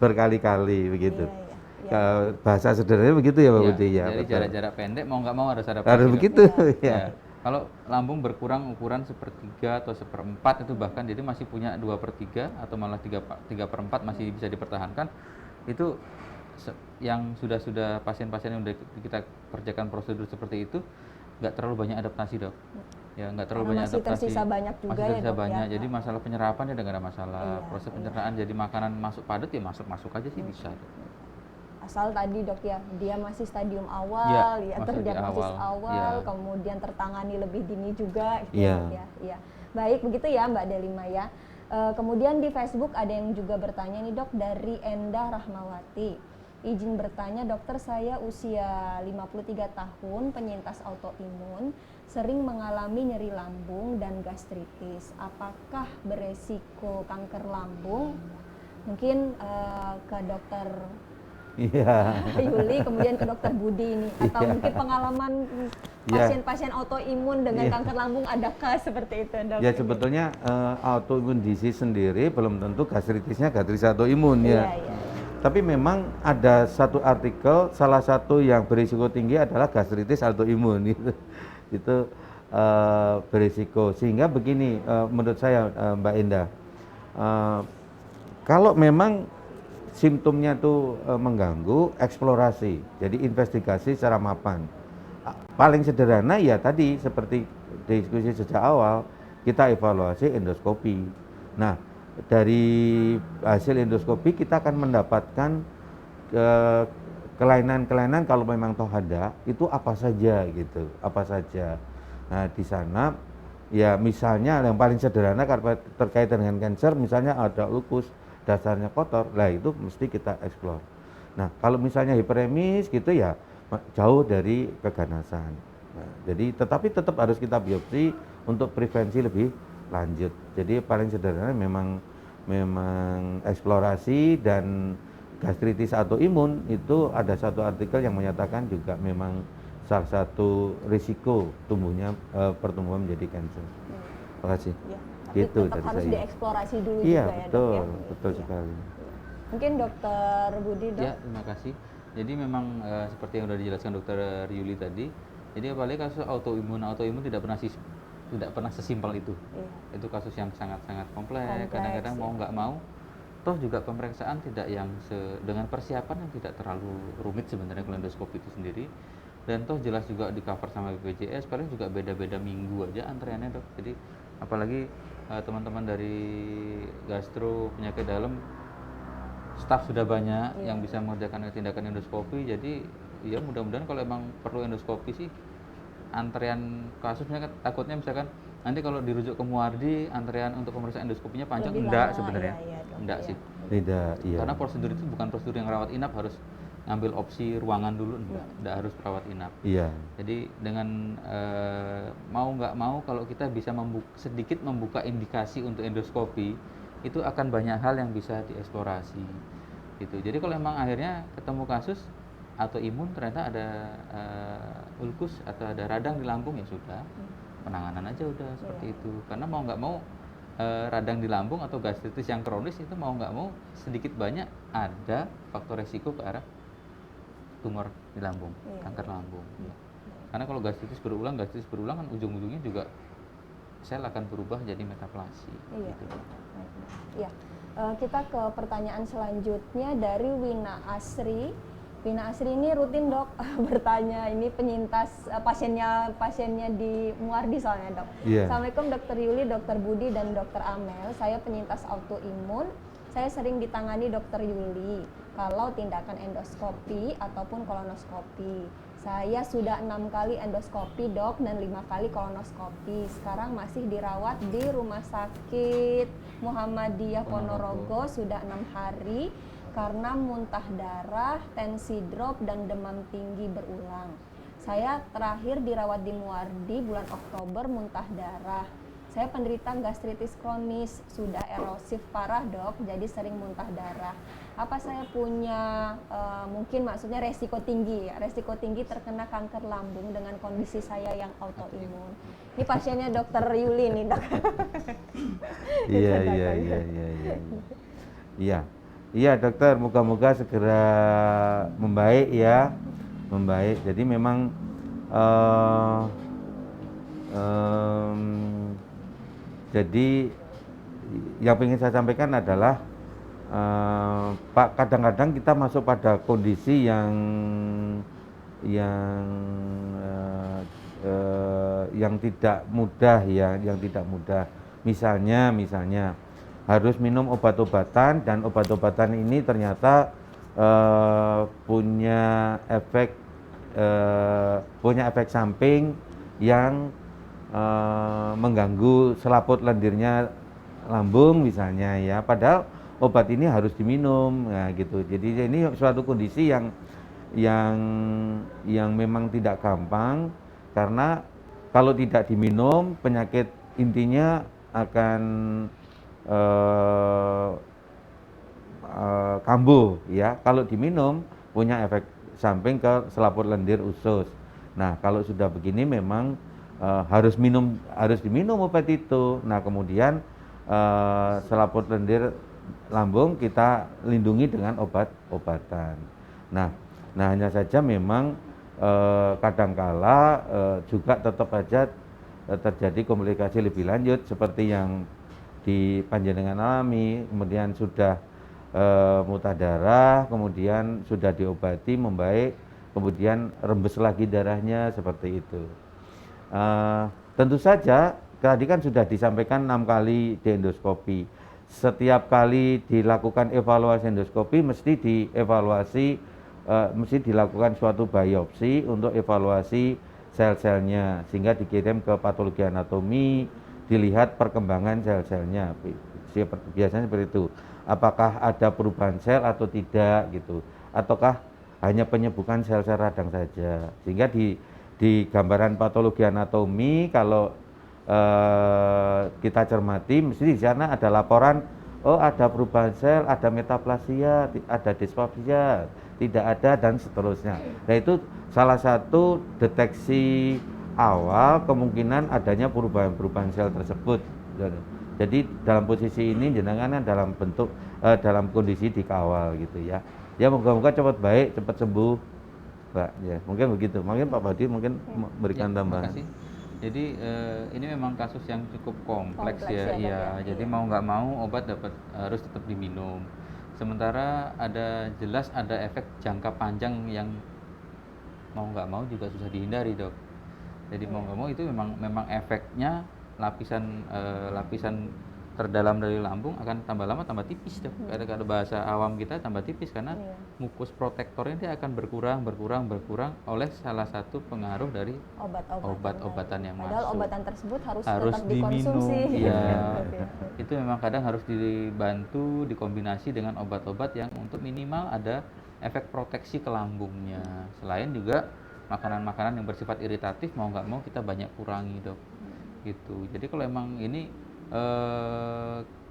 berkali-kali begitu. Iya, iya. Bahasa sederhananya begitu ya Pak Iya, Budi ya. jadi betul. jarak-jarak pendek mau nggak mau harus ada Harus Dok. begitu Ya. ya. Kalau lambung berkurang ukuran 1/3 atau 1/4 itu bahkan jadi masih punya 2/3 atau malah 3/4 masih bisa dipertahankan, itu yang sudah pasien-pasien yang udah kita kerjakan prosedur seperti itu nggak terlalu banyak adaptasi, Dok. Ya nggak terlalu Karena banyak masih adaptasi. tersisa banyak juga Masih ya, tersisa Dok, ya. banyak. Jadi masalah penyerapan ya nggak ada masalah. Iya, Proses iya. pencernaan jadi makanan masuk padat ya masuk aja sih bisa, Dok. Asal tadi, Dok ya, dia masih stadium Ya, awal, ya, masih di terdiagnosis awal. awal, Ya. kemudian tertangani lebih dini juga, gitu Iya. Dok ya. Iya. Baik, begitu ya Mbak Delima ya. Kemudian di Facebook ada yang juga bertanya nih, Dok, dari Endah Rahmawati. Izin bertanya, dokter, saya usia 53 tahun, penyintas autoimun, sering mengalami nyeri lambung dan gastritis. Apakah beresiko kanker lambung? Mungkin ke dokter Iya. Yuli, kemudian ke dokter Budi ini, atau Iya. mungkin pengalaman Iya. pasien-pasien autoimun dengan Iya. kanker lambung adakah seperti itu, Dok? Ya sebetulnya autoimun disease sendiri belum tentu gastritisnya gastritis autoimun Iya, ya. iya. Tapi memang ada satu artikel, salah satu yang berisiko tinggi adalah gastritis autoimun itu berisiko. Sehingga begini, menurut saya Mbak Endah, kalau memang simptomnya itu mengganggu, eksplorasi, jadi investigasi secara mapan. Paling sederhana ya tadi seperti diskusi sejak awal, kita evaluasi endoskopi. Nah, dari hasil endoskopi kita akan mendapatkan kelainan-kelainan kalau memang toh ada, itu apa saja gitu, apa saja. Nah, di sana ya misalnya yang paling sederhana karena terkait dengan kanker, misalnya ada lupus dasarnya kotor, lah itu mesti kita eksplor. Nah, kalau misalnya hiperemis gitu ya jauh dari keganasan. Nah, jadi tetapi tetap harus kita biopsi untuk prevensi lebih lanjut. Jadi paling sederhana memang eksplorasi. Dan gastritis autoimun itu ada satu artikel yang menyatakan juga memang salah satu risiko tumbuhnya pertumbuhan menjadi kanker. Terima kasih. Ya, tapi Gitu tetap dari harus saya. dieksplorasi dulu Iya, juga ya, betul, Dok ya. betul Iya. sekali. Mungkin dokter Budi, Dok. Ya, terima kasih. Jadi memang seperti yang sudah dijelaskan dokter Yuli tadi, jadi apalagi kasus autoimun tidak pernah sesimpel itu. Iya. Itu kasus yang sangat-sangat kompleks. Kompleks, Kadang-kadang ya. mau nggak mau, toh juga pemeriksaan tidak yang dengan persiapan yang tidak terlalu rumit sebenarnya kalau endoskopi itu sendiri. dan toh jelas juga di cover sama BPJS, paling juga beda-beda minggu aja antreannya dok. Jadi apalagi teman-teman dari gastro penyakit dalam, staf sudah banyak yang bisa mengerjakan tindakan endoskopi. Jadi ya mudah-mudahan kalau emang perlu endoskopi sih, antrean kasusnya kan takutnya misalkan nanti kalau dirujuk ke Muardi antrean untuk pemeriksaan endoskopinya panjang. Lebih Enggak lama, sebenarnya, iya, dok. enggak Iya. sih. Tidak, iya. Karena prosedur itu bukan prosedur yang rawat inap harus ngambil opsi ruangan dulu, enggak harus rawat inap. Iya. Jadi dengan mau nggak mau kalau kita bisa sedikit membuka indikasi untuk endoskopi, itu akan banyak hal yang bisa dieksplorasi gitu. Jadi kalau emang akhirnya ketemu kasus atau imun ternyata ada ulkus atau ada radang di lambung, ya sudah, penanganan aja udah seperti itu. Karena mau nggak mau radang di lambung atau gastritis yang kronis itu mau nggak mau sedikit banyak ada faktor resiko ke arah tumor di lambung, kanker lambung. Karena kalau gastritis berulang kan ujung-ujungnya juga sel akan berubah jadi metaplasi. Iya. Gitu. Iya. Kita ke pertanyaan selanjutnya dari Wina Asri. Wina Asri ini rutin dok bertanya, ini penyintas pasiennya di Muardi soalnya dok. Iya. Assalamualaikum Dokter Yuli, Dokter Budi, dan Dokter Amel. Saya penyintas autoimun. Saya sering ditangani Dokter Yuli kalau tindakan endoskopi ataupun kolonoskopi. Saya sudah 6 kali endoskopi dok dan 5 kali kolonoskopi. Sekarang masih dirawat di Rumah Sakit Muhammadiyah Ponorogo sudah 6 hari karena muntah darah, tensi drop, dan demam tinggi berulang. Saya terakhir dirawat di Muardi bulan Oktober muntah darah. Saya penderita gastritis kronis, sudah erosif parah dok, jadi sering muntah darah. Apa saya punya mungkin maksudnya resiko tinggi terkena kanker lambung dengan kondisi saya yang autoimun. Ini pasiennya Dokter Yuli nih dok. Iya dokter, moga-moga segera membaik ya, membaik. Jadi memang jadi yang ingin saya sampaikan adalah Pak, kadang-kadang kita masuk pada kondisi yang tidak mudah ya, yang tidak mudah. Misalnya harus minum obat-obatan dan obat-obatan ini ternyata punya efek samping yang mengganggu selaput lendirnya lambung misalnya ya, padahal obat ini harus diminum ya gitu. Jadi ini suatu kondisi yang memang tidak gampang, karena kalau tidak diminum penyakit intinya akan kambuh ya. Kalau diminum punya efek samping ke selaput lendir usus. Nah kalau sudah begini memang harus diminum obat itu. Nah kemudian selaput lendir lambung kita lindungi dengan obat-obatan. Nah hanya saja memang kadangkala juga tetap aja terjadi komplikasi lebih lanjut seperti yang di panjenengan alami, kemudian sudah muntah darah, kemudian sudah diobati membaik, kemudian rembes lagi darahnya seperti itu. Tentu saja tadi kan sudah disampaikan 6 kali di endoskopi. Setiap kali dilakukan evaluasi endoskopi mesti dilakukan suatu biopsi untuk evaluasi sel-selnya, sehingga dikirim ke patologi anatomi, dilihat perkembangan sel-selnya. Biasanya seperti itu. Apakah ada perubahan sel atau tidak gitu, ataukah hanya penyebukan sel-sel radang saja. Sehingga di gambaran patologi anatomi kalau kita cermati mesti di sana ada laporan, oh ada perubahan sel, ada metaplasia, ada displasia, tidak ada, dan seterusnya. Nah itu salah satu deteksi awal kemungkinan adanya perubahan sel tersebut. Jadi dalam posisi ini jenengan dalam dalam kondisi dikawal gitu ya. Ya moga-moga cepat baik, cepat sembuh, Pak. Ya mungkin begitu. Mungkin Pak Badi mungkin memberikan tambahan. Terima kasih. Jadi ini memang kasus yang cukup kompleks ya. Ya. Jadi mau nggak mau obat harus tetap diminum. Sementara jelas ada efek jangka panjang yang mau nggak mau juga susah dihindari, Dok. Jadi mau nggak mau itu memang efeknya lapisan terdalam dari lambung akan tambah lama tambah tipis, Dok. Kalau bahasa awam kita tambah tipis karena Iya. mukus protektornya dia akan berkurang oleh salah satu pengaruh dari obat-obatan yang Padahal masuk. obatan tersebut harus Harus tetap dikonsumsi. diminum, iya. Oke. Itu memang kadang harus dibantu dikombinasi dengan obat-obat yang untuk minimal ada efek proteksi ke lambungnya. Selain juga makanan-makanan yang bersifat iritatif mau nggak mau kita banyak kurangi, Dok. Gitu. Jadi kalau emang ini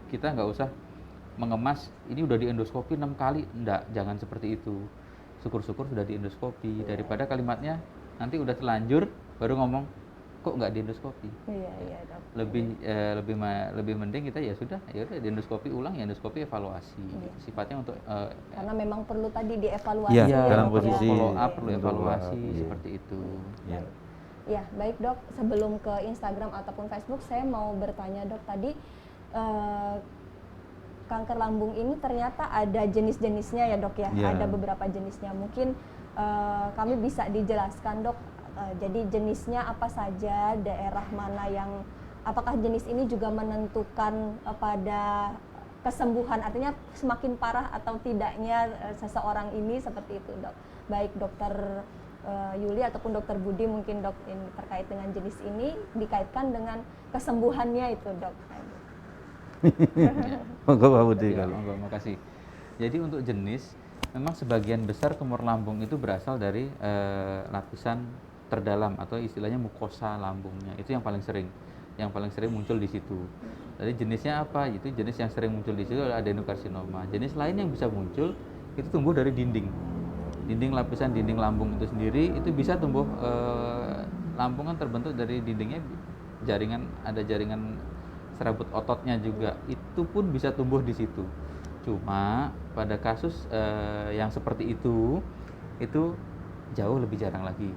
kita nggak usah mengemas ini udah di endoskopi 6 kali, enggak, jangan seperti itu. Syukur-syukur sudah di endoskopi, daripada kalimatnya nanti udah terlanjur baru ngomong kok nggak di endoskopi. Iya, Dok. Lebih mending kita ya sudah di endoskopi ulang, ya endoskopi evaluasi. Sifatnya untuk Karena memang perlu tadi dievaluasi. Iya, ya, dalam Dok, ya. posisi follow up, perlu untuk evaluasi iya. seperti itu. Iya. Ya, baik Dok. Sebelum ke Instagram ataupun Facebook, saya mau bertanya Dok tadi kanker lambung ini ternyata ada jenis-jenisnya ya Dok ya. Iya. Ada beberapa jenisnya. Mungkin kami bisa dijelaskan Dok. Jadi jenisnya apa saja, daerah mana yang, apakah jenis ini juga menentukan pada kesembuhan, artinya semakin parah atau tidaknya seseorang ini, seperti itu Dok. Baik Dokter Yuli ataupun Dokter Budi mungkin Dok ini terkait dengan jenis ini dikaitkan dengan kesembuhannya itu Dok. Monggo Pak Budi Ya, kalau. monggo, makasih. Jadi untuk jenis, memang sebagian besar tumor lambung itu berasal dari lapisan terdalam atau istilahnya mukosa lambungnya. Itu yang paling sering muncul di situ. Jadi jenisnya apa? Itu jenis yang sering muncul di situ adalah adenokarsinoma. Jenis lain yang bisa muncul itu tumbuh dari dinding lapisan dinding lambung itu sendiri. Itu bisa tumbuh lambung kan terbentuk dari dindingnya ada jaringan serabut ototnya juga, itu pun bisa tumbuh di situ. Cuma pada kasus yang seperti itu jauh lebih jarang lagi.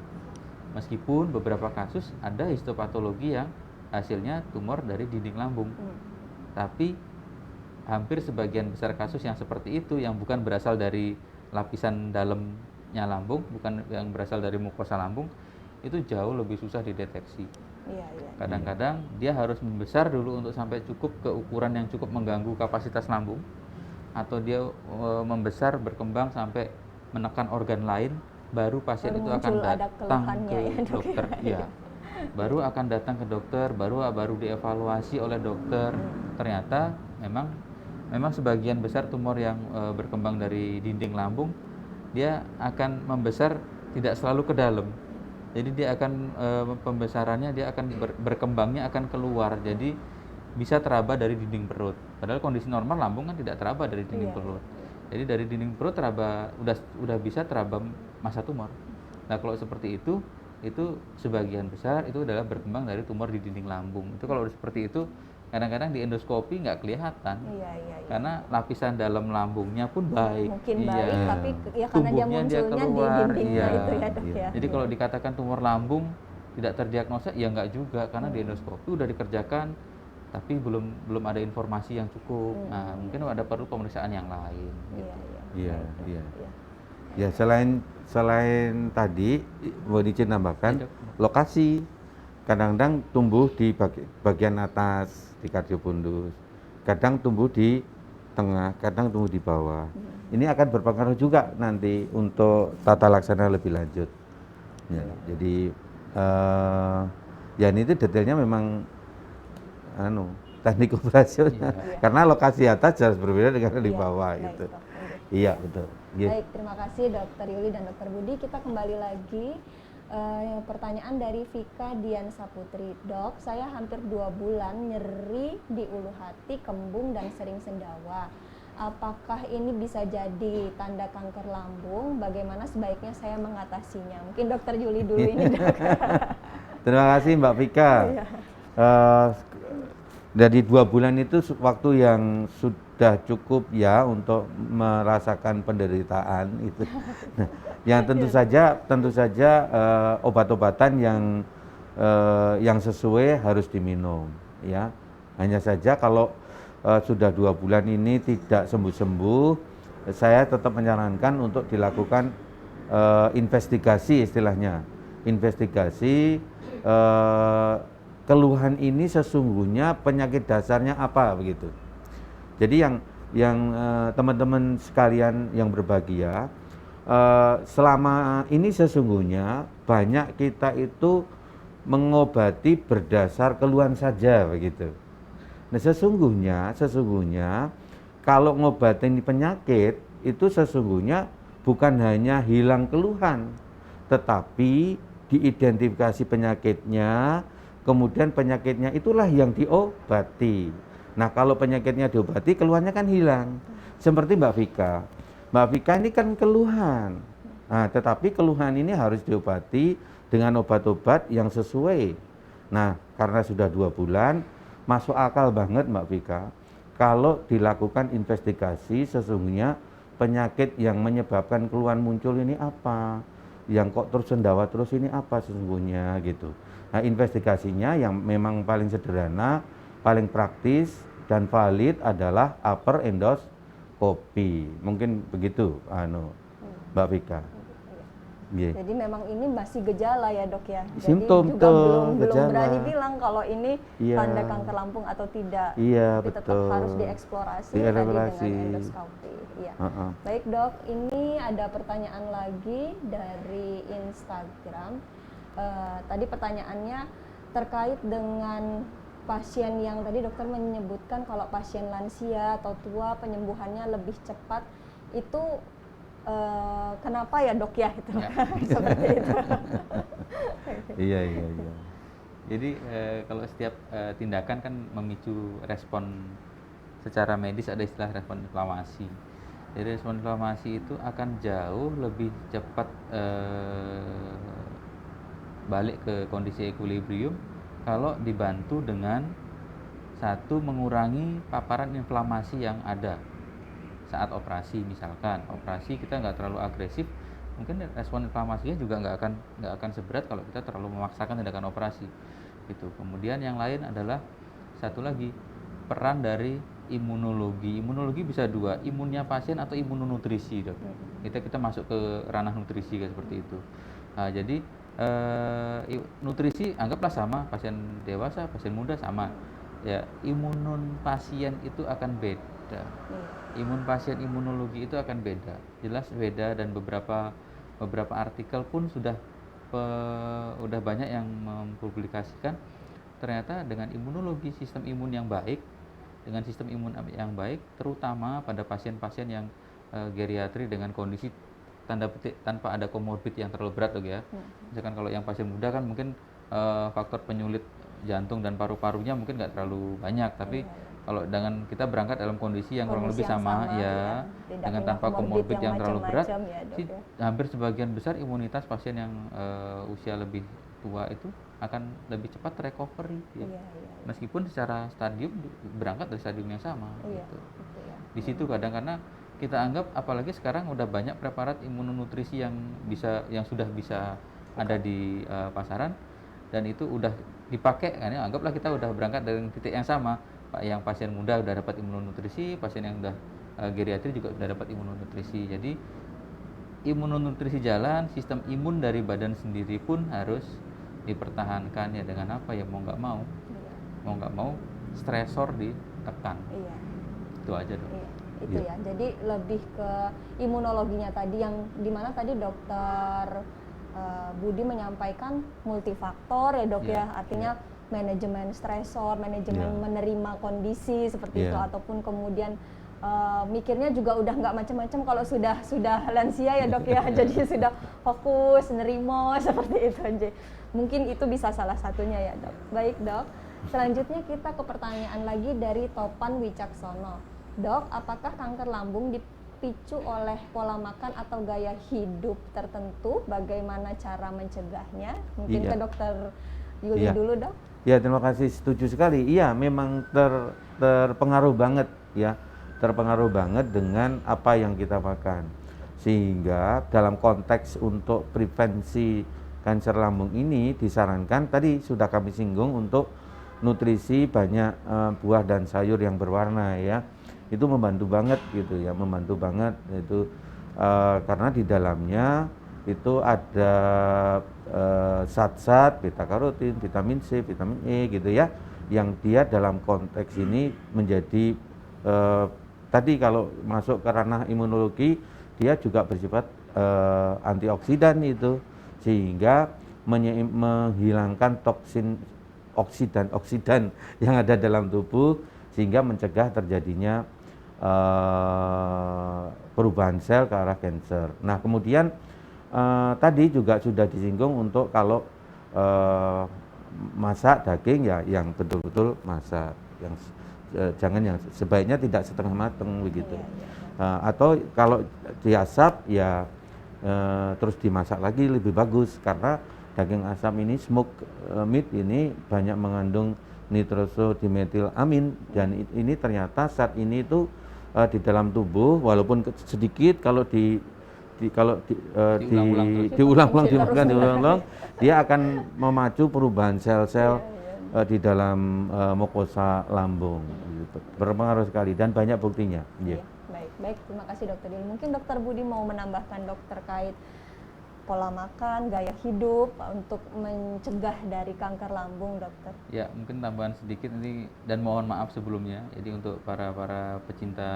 Meskipun beberapa kasus ada histopatologi yang hasilnya tumor dari dinding lambung, tapi hampir sebagian besar kasus yang seperti itu yang bukan berasal dari lapisan dalamnya lambung, bukan yang berasal dari mukosa lambung, itu jauh lebih susah dideteksi. Iya. Kadang-kadang dia harus membesar dulu untuk sampai cukup ke ukuran yang cukup mengganggu kapasitas lambung, atau dia membesar berkembang sampai menekan organ lain, baru pasien itu akan datang ke dokter. Ya, baru akan datang ke dokter, baru dievaluasi oleh dokter. Ternyata memang sebagian besar tumor yang berkembang dari dinding lambung, dia akan membesar tidak selalu ke dalam. Jadi dia akan pembesarannya, dia akan berkembangnya akan keluar. Jadi bisa teraba dari dinding perut. Padahal kondisi normal lambung kan tidak teraba dari dinding perut. Jadi dari dinding perut udah bisa teraba massa tumor. Nah, kalau seperti itu sebagian besar itu adalah berkembang dari tumor di dinding lambung. Itu kalau seperti itu kadang-kadang di endoskopi nggak kelihatan. Iya. Karena lapisan dalam lambungnya pun baik. Mungkin baik, tapi ya karena dia Tumbuhnya munculnya di keluar, dindingnya itu ya Dok ya. Jadi kalau dikatakan tumor lambung tidak terdiagnosa, ya nggak juga, karena di endoskopi udah dikerjakan, tapi belum ada informasi yang cukup. Nah, mungkin ada perlu pemeriksaan yang lain. Gitu. Iya. Ya, selain tadi mau izin tambahkan, lokasi kadang-kadang tumbuh di bagian atas di kardiopundus, kadang tumbuh di tengah, kadang tumbuh di bawah. Ini akan berpengaruh juga nanti untuk tata laksana lebih lanjut. Ya, jadi ya ini itu detailnya memang teknik operasional. Karena lokasi atas harus berbeda dengan di bawah gitu. Iya, betul. Baik, terima kasih Dokter Yuli dan Dokter Budi. Kita kembali lagi. Pertanyaan dari Vika Dian Saputri. Dok, saya hampir 2 bulan nyeri di ulu hati, kembung dan sering sendawa. Apakah ini bisa jadi tanda kanker lambung? Bagaimana sebaiknya saya mengatasinya? Mungkin Dokter Yuli dulu ini, Dok. Terima kasih Mbak Vika. Dari 2 bulan itu waktu yang sudah cukup ya untuk merasakan penderitaan itu. Nah, yang tentu saja obat-obatan yang sesuai harus diminum ya. Hanya saja kalau sudah 2 bulan ini tidak sembuh-sembuh, saya tetap menyarankan untuk dilakukan investigasi istilahnya, investigasi keluhan ini sesungguhnya penyakit dasarnya apa begitu. Jadi yang teman-teman sekalian yang berbahagia, selama ini sesungguhnya banyak kita itu mengobati berdasar keluhan saja begitu. Nah sesungguhnya kalau ngobatin penyakit itu sesungguhnya bukan hanya hilang keluhan, tetapi diidentifikasi penyakitnya, kemudian penyakitnya itulah yang diobati. Nah kalau penyakitnya diobati, keluhannya kan hilang. Seperti Mbak Vika. Mbak Vika ini kan keluhan. Nah tetapi keluhan ini harus diobati dengan obat-obat yang sesuai. Nah karena sudah 2 bulan, masuk akal banget Mbak Vika. Kalau dilakukan investigasi sesungguhnya penyakit yang menyebabkan keluhan muncul ini apa, yang kok terus sendawa terus ini apa sesungguhnya gitu. Nah investigasinya yang memang paling sederhana, paling praktis dan valid adalah upper endoscopy. Mungkin begitu Mbak Vika. Yeah. Jadi memang ini masih gejala ya dok ya. Simptom Jadi juga belum gejala. berani bilang kalau ini Iya. tanda kanker lambung atau tidak. Iya, Tapi tetap betul. harus dieksplorasi Dievaluasi. tadi dengan endoskopi. Iya. Baik dok, ini ada pertanyaan lagi dari Instagram. Tadi pertanyaannya terkait dengan pasien yang tadi dokter menyebutkan kalau pasien lansia atau tua penyembuhannya lebih cepat itu kenapa ya dok ya itu seperti itu. Iya. Jadi kalau setiap tindakan kan memicu respon secara medis, ada istilah respon inflamasi. Jadi respon inflamasi itu akan jauh lebih cepat balik ke kondisi equilibrium kalau dibantu dengan satu, mengurangi paparan inflamasi yang ada saat operasi. Misalkan operasi kita nggak terlalu agresif, mungkin respon inflamasinya juga nggak akan seberat kalau kita terlalu memaksakan tindakan operasi gitu. Kemudian yang lain adalah satu lagi, peran dari imunologi. Imunologi bisa 2, imunnya pasien atau imunonutrisi dok. Kita masuk ke ranah nutrisi kayak seperti itu. Nah, jadi nutrisi anggaplah sama, pasien dewasa, pasien muda sama ya. Imun pasien itu akan beda, imun pasien imunologi itu akan beda, jelas beda. Dan beberapa artikel pun sudah banyak yang mempublikasikan ternyata dengan imunologi, sistem imun yang baik, dengan sistem imun yang baik, terutama pada pasien-pasien yang geriatri dengan kondisi tanda petik tanpa ada komorbid yang terlalu berat dok ya. Misalkan kalau yang pasien muda kan mungkin faktor penyulit jantung dan paru-parunya mungkin nggak terlalu banyak, tapi kalau dengan kita berangkat dalam kondisi yang kurang lebih sama ya, dengan tanpa komorbid yang terlalu berat, hampir sebagian besar imunitas pasien yang usia lebih tua itu akan lebih cepat recovery ya. Meskipun secara stadium berangkat dari stadium yang sama gitu. Di situ kadang karena kita anggap, apalagi sekarang udah banyak preparat imunonutrisi yang sudah bisa ada di pasaran, dan itu udah dipakai kan ya. Anggaplah kita udah berangkat dari titik yang sama, yang pasien muda udah dapat imunonutrisi, pasien yang udah geriatri juga udah dapat imunonutrisi. Jadi imunonutrisi jalan, sistem imun dari badan sendiri pun harus dipertahankan ya. Dengan apa ya, mau nggak mau stresor ditekan. Itu aja dong. Itu ya, jadi lebih ke imunologinya tadi, yang dimana tadi dokter Budi menyampaikan multifaktor ya dok ya, artinya manajemen stresor, manajemen menerima kondisi seperti itu, ataupun kemudian mikirnya juga udah nggak macam-macam kalau sudah lansia ya dok ya. Jadi sudah fokus nerimo seperti itu aja. Mungkin itu bisa salah satunya ya dok. Baik dok, selanjutnya kita ke pertanyaan lagi dari Topan Wicaksono. Dok, apakah kanker lambung dipicu oleh pola makan atau gaya hidup tertentu? Bagaimana cara mencegahnya? Mungkin ke dokter Yuli dulu dok. Ya, terima kasih, setuju sekali. Iya, memang terpengaruh banget ya, terpengaruh banget dengan apa yang kita makan. Sehingga dalam konteks untuk prevensi kanker lambung ini disarankan, tadi sudah kami singgung, untuk nutrisi banyak buah dan sayur yang berwarna ya. Itu membantu banget gitu ya, membantu banget itu karena di dalamnya itu ada zat-zat beta karotin, vitamin C, vitamin E gitu ya, yang dia dalam konteks ini menjadi tadi kalau masuk ke ranah imunologi dia juga bersifat antioksidan itu, sehingga menghilangkan toksin oksidan yang ada dalam tubuh, sehingga mencegah terjadinya perubahan sel ke arah kanker. Nah kemudian tadi juga sudah disinggung untuk kalau masak daging ya yang betul-betul masak, yang jangan yang sebaiknya tidak setengah matang begitu. Atau kalau diasap ya terus dimasak lagi lebih bagus, karena daging asap ini smoke meat ini banyak mengandung nitrosodimetilamin, dan ini ternyata zat ini itu di dalam tubuh walaupun sedikit, kalau diulang-ulang dia akan memacu perubahan sel-sel di dalam mukosa lambung, berpengaruh sekali dan banyak buktinya. Baik, terima kasih Dokter Yuli. Mungkin Dokter Budi mau menambahkan terkait pola makan, gaya hidup untuk mencegah dari kanker lambung, Dokter. Ya, mungkin tambahan sedikit nanti, dan mohon maaf sebelumnya. Jadi untuk para pecinta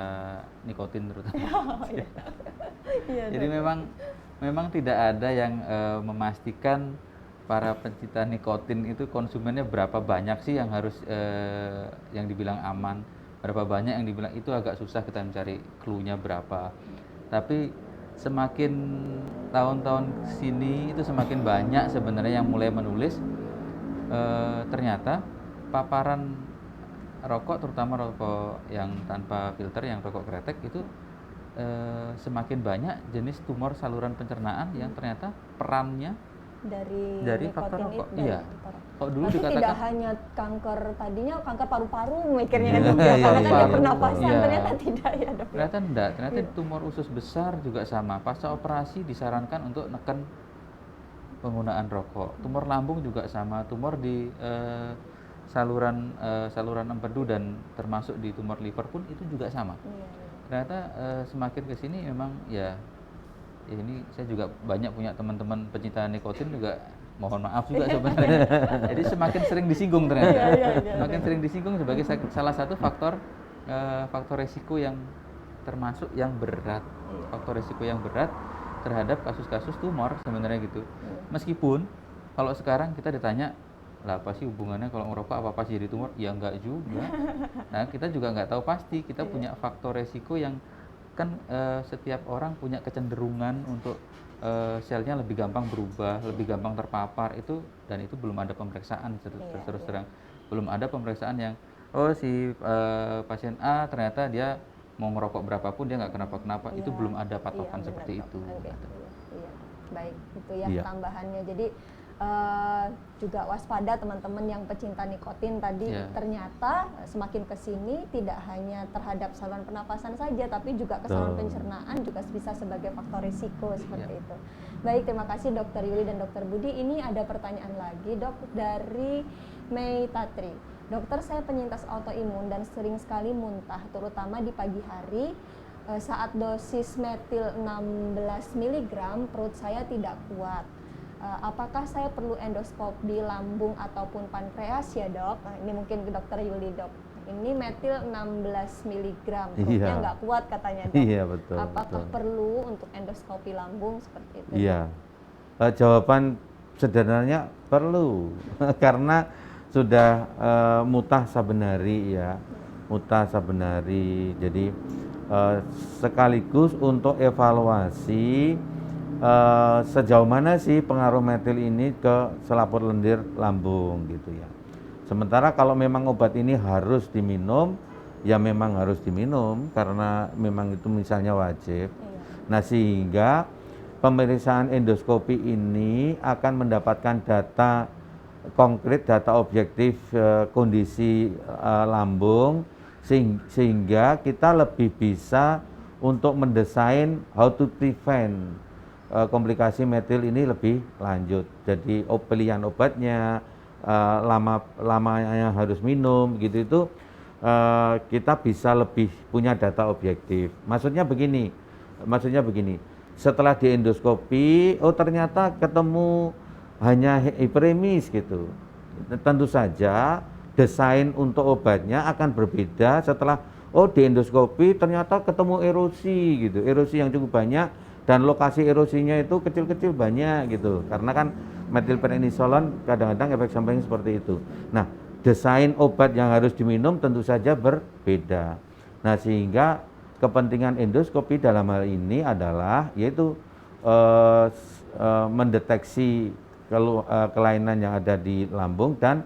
nikotin terutama. Jadi memang tidak ada yang memastikan para pencinta nikotin itu konsumennya berapa banyak sih yang harus yang dibilang aman, berapa banyak yang dibilang itu agak susah kita mencari clue-nya berapa. Tapi semakin tahun-tahun sini itu semakin banyak sebenarnya yang mulai menulis ternyata paparan rokok, terutama rokok yang tanpa filter, yang rokok kretek itu semakin banyak jenis tumor saluran pencernaan yang ternyata perannya dari faktor rokok. Iya. Kok dulu tapi dikatakan tidak hanya kanker, tadinya kanker paru-paru mikirnya karena kan di pernapasan, ternyata tidak ya Dok. Ternyata enggak, ternyata tumor usus besar juga sama. Pasca operasi disarankan untuk neken penggunaan rokok. Tumor lambung juga sama, tumor di saluran empedu dan termasuk di tumor liver pun itu juga sama. Ternyata semakin ke sini memang ya ini saya juga banyak punya teman-teman pencinta nikotin juga, mohon maaf juga sebenarnya. Jadi semakin sering disinggung ternyata. Semakin sering disinggung sebagai salah satu faktor resiko yang termasuk yang berat. Faktor resiko yang berat terhadap kasus-kasus tumor sebenarnya gitu. Meskipun kalau sekarang kita ditanya, lah apa sih hubungannya kalau ngerokok apa sih jadi tumor? Ya enggak juga. Nah, kita juga enggak tahu pasti. Kita punya faktor resiko yang kan setiap orang punya kecenderungan untuk selnya lebih gampang berubah, lebih gampang terpapar itu, dan itu belum ada pemeriksaan terus terang. Belum ada pemeriksaan yang si pasien A ternyata dia mau ngerokok berapapun dia nggak kenapa-kenapa, itu belum ada patokan seperti itu. Baik, itu ya tambahannya. Jadi juga waspada teman-teman yang pecinta nikotin tadi, ternyata semakin kesini tidak hanya terhadap saluran pernapasan saja, tapi juga ke saluran pencernaan juga bisa sebagai faktor risiko seperti itu. Baik, terima kasih Dokter Yuli dan Dokter Budi. Ini ada pertanyaan lagi Dok dari Mei Tatri. Dokter, saya penyintas autoimun dan sering sekali muntah, terutama di pagi hari. Saat dosis metil 16 mg perut saya tidak kuat. Apakah saya perlu endoskopi lambung ataupun pankreas ya Dok? Nah, ini mungkin ke Dokter Yuli Dok. Ini metil 16 mg, perutnya nggak kuat katanya Dok. Iya betul. Apakah perlu untuk endoskopi lambung seperti itu? Iya, jawaban sederhananya perlu karena sudah mutah sabenari ya, mutah sabenari. Jadi sekaligus untuk evaluasi sejauh mana sih pengaruh metil ini ke selaput lendir lambung gitu ya. Sementara kalau memang obat ini harus diminum, ya memang harus diminum karena memang itu misalnya wajib. Nah sehingga pemeriksaan endoskopi ini akan mendapatkan data konkret, data objektif kondisi lambung, sehingga kita lebih bisa untuk mendesain how to prevent komplikasi metil ini lebih lanjut. Jadi pilihan obatnya, lamanya harus minum gitu, itu kita bisa lebih punya data objektif. Maksudnya begini, setelah di endoskopi, oh ternyata ketemu hanya hiperemis gitu. Tentu saja desain untuk obatnya akan berbeda setelah di endoskopi ternyata ketemu erosi gitu, erosi yang cukup banyak dan lokasi erosinya itu kecil-kecil banyak gitu. Karena kan metilprednisolon kadang-kadang efek samping seperti itu. Nah, desain obat yang harus diminum tentu saja berbeda. Nah, sehingga kepentingan endoskopi dalam hal ini adalah yaitu mendeteksi kelainan yang ada di lambung dan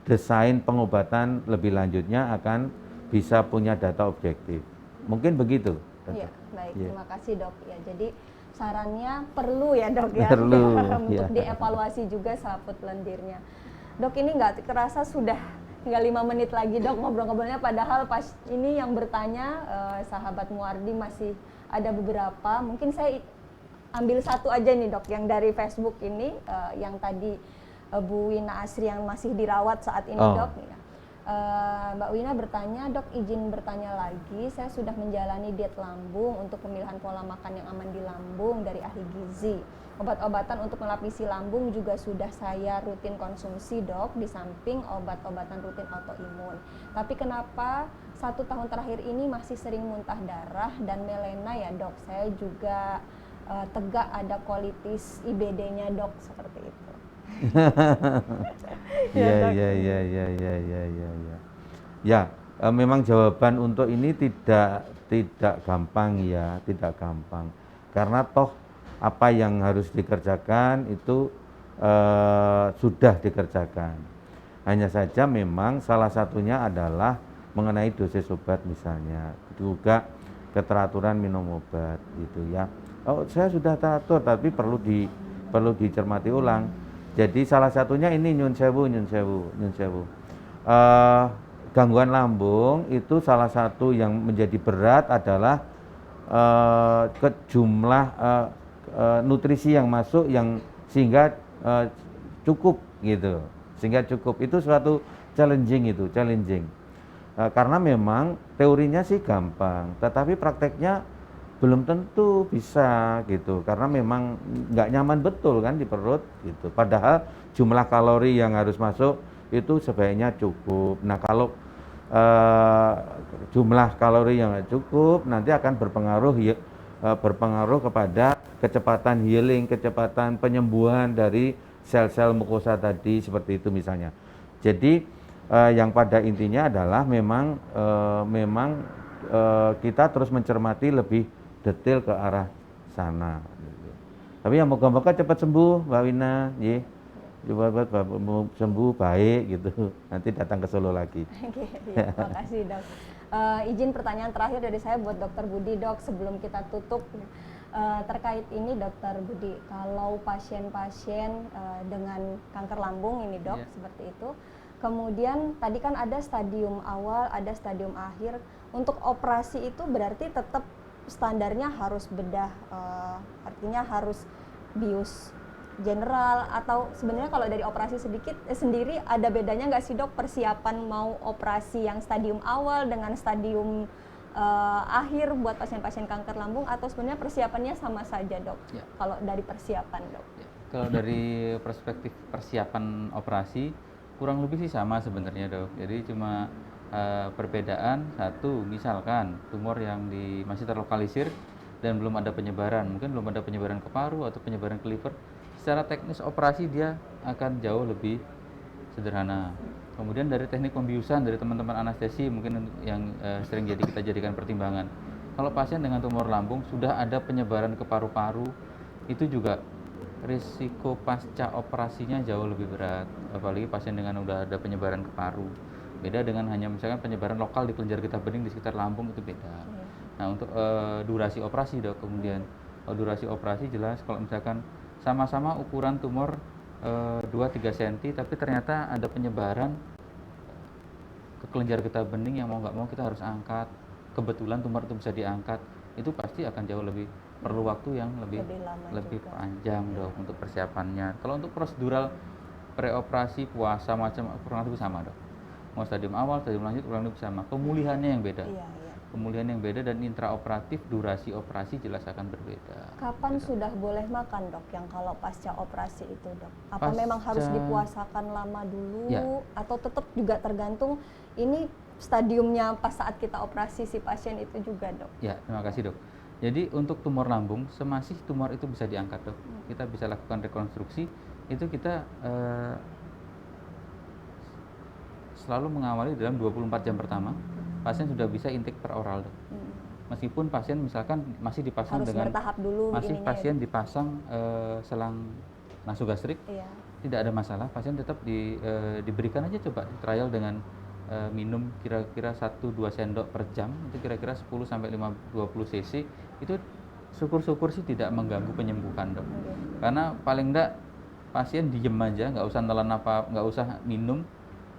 desain pengobatan lebih lanjutnya akan bisa punya data objektif. Mungkin begitu. Iya, baik. Yeah. Terima kasih dok. Ya, jadi sarannya perlu ya dok ya, perlu, untuk ya. dievaluasi juga selaput lendirnya. Dok, ini nggak kerasa sudah tinggal 5 menit lagi dok ngobrol-ngobrolnya, padahal pas ini yang bertanya sahabat Muardi masih ada beberapa. Mungkin saya ambil satu aja nih dok, yang dari Facebook ini, yang tadi Bu Wina Asri yang masih dirawat saat ini dok. Mbak Wina bertanya, dok izin bertanya lagi, saya sudah menjalani diet lambung untuk pemilihan pola makan yang aman di lambung dari ahli gizi. Obat-obatan untuk melapisi lambung juga sudah saya rutin konsumsi dok, di samping obat-obatan rutin autoimun. Tapi kenapa 1 tahun terakhir ini masih sering muntah darah dan melena ya dok? Saya juga tegak ada kolitis IBD-nya dok, seperti itu. Ya, memang jawaban untuk ini tidak gampang ya, tidak gampang. Karena toh apa yang harus dikerjakan itu sudah dikerjakan. Hanya saja memang salah satunya adalah mengenai dosis obat misalnya, juga keteraturan minum obat gitu ya. Oh, saya sudah teratur tapi perlu dicermati ulang. Jadi salah satunya ini nyun sewu. Gangguan lambung itu salah satu yang menjadi berat adalah jumlah nutrisi yang masuk yang sehingga cukup gitu. Sehingga cukup itu suatu challenging. Karena memang teorinya sih gampang, tetapi prakteknya belum tentu bisa gitu, karena memang nggak nyaman betul kan di perut gitu. Padahal jumlah kalori yang harus masuk itu sebaiknya cukup. Nah kalau jumlah kalori yang nggak cukup nanti akan berpengaruh kepada kecepatan healing, kecepatan penyembuhan dari sel-sel mukosa tadi seperti itu misalnya. Jadi yang pada intinya adalah memang kita terus mencermati lebih detail ke arah sana. Tapi yang moga-moga cepat sembuh, Mbak Wina, ya. Coba sembuh baik gitu. Nanti datang ke Solo lagi. Oke, ya, terima kasih dok. Izin pertanyaan terakhir dari saya buat Dokter Budi dok, sebelum kita tutup. Terkait ini Dokter Budi, kalau pasien-pasien dengan kanker lambung ini dok, seperti itu. Kemudian tadi kan ada stadium awal, ada stadium akhir. Untuk operasi itu berarti tetap standarnya harus bedah, artinya harus bius general, atau sebenarnya kalau dari operasi sendiri ada bedanya nggak sih dok, persiapan mau operasi yang stadium awal dengan stadium akhir buat pasien-pasien kanker lambung, atau sebenarnya persiapannya sama saja dok? Ya. Kalau dari persiapan dok? Ya. Kalau dari perspektif persiapan operasi kurang lebih sih sama sebenarnya dok. Jadi cuma perbedaan satu, misalkan tumor yang masih terlokalisir dan belum ada penyebaran, mungkin belum ada penyebaran ke paru atau penyebaran ke liver, secara teknis operasi dia akan jauh lebih sederhana. Kemudian dari teknik pembiusan dari teman-teman anestesi mungkin yang sering kita jadikan pertimbangan. Kalau pasien dengan tumor lambung sudah ada penyebaran ke paru-paru, itu juga risiko pasca operasinya jauh lebih berat, apalagi pasien dengan udah ada penyebaran ke paru. Beda dengan hanya misalkan penyebaran lokal di kelenjar getah bening di sekitar lambung, itu beda. Nah untuk durasi operasi dok, kemudian durasi operasi jelas kalau misalkan sama-sama ukuran tumor 2-3 cm tapi ternyata ada penyebaran ke kelenjar getah bening yang mau nggak mau kita harus angkat, kebetulan tumor itu bisa diangkat, itu pasti akan jauh lebih perlu waktu yang lebih panjang dok untuk persiapannya. Kalau untuk prosedural preoperasi, puasa, macam kurang lebih sama dok. Mau stadium awal, stadium lanjut kurang lebih sama. Pemulihannya yang beda. pemulihan yang beda, dan intraoperatif durasi operasi jelas akan berbeda. Kapan sudah boleh makan, Dok? Yang kalau pasca operasi itu, Dok? Apa Pasca- memang harus dipuasakan lama dulu Ya. atau tetap juga tergantung ini stadiumnya pas saat kita operasi si pasien itu juga, Dok? Ya, terima kasih dok. Jadi untuk tumor lambung, semasih tumor itu bisa diangkat dok, kita bisa lakukan rekonstruksi, itu kita selalu mengawali dalam 24 jam pertama, pasien sudah bisa intake per oral dok. Meskipun pasien misalkan masih dipasang Harus dengan, bertahap dulu masih ininya pasien dipasang selang nasogastrik, Iya. tidak ada masalah, pasien tetap diberikan aja coba trial dengan minum kira-kira 1-2 sendok per jam, itu kira-kira 10 sampai 20 cc, itu syukur-syukur sih tidak mengganggu penyembuhan dok. Karena paling enggak pasien diem aja, nggak usah nelen apa, nggak usah minum,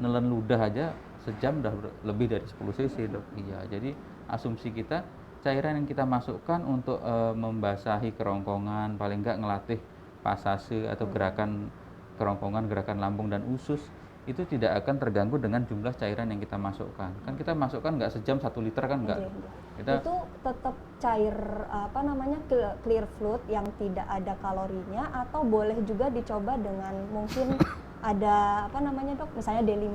nelen ludah aja sejam udah lebih dari 10 cc dok. Iya, jadi asumsi kita cairan yang kita masukkan untuk membasahi kerongkongan, paling enggak ngelatih pasase atau gerakan kerongkongan, gerakan lambung dan usus, itu tidak akan terganggu dengan jumlah cairan yang kita masukkan. Kan kita masukkan nggak sejam 1 liter kan nggak. Kita Itu tetap cair apa namanya clear fluid yang tidak ada kalorinya, atau boleh juga dicoba dengan mungkin ada apa namanya dok, misalnya D5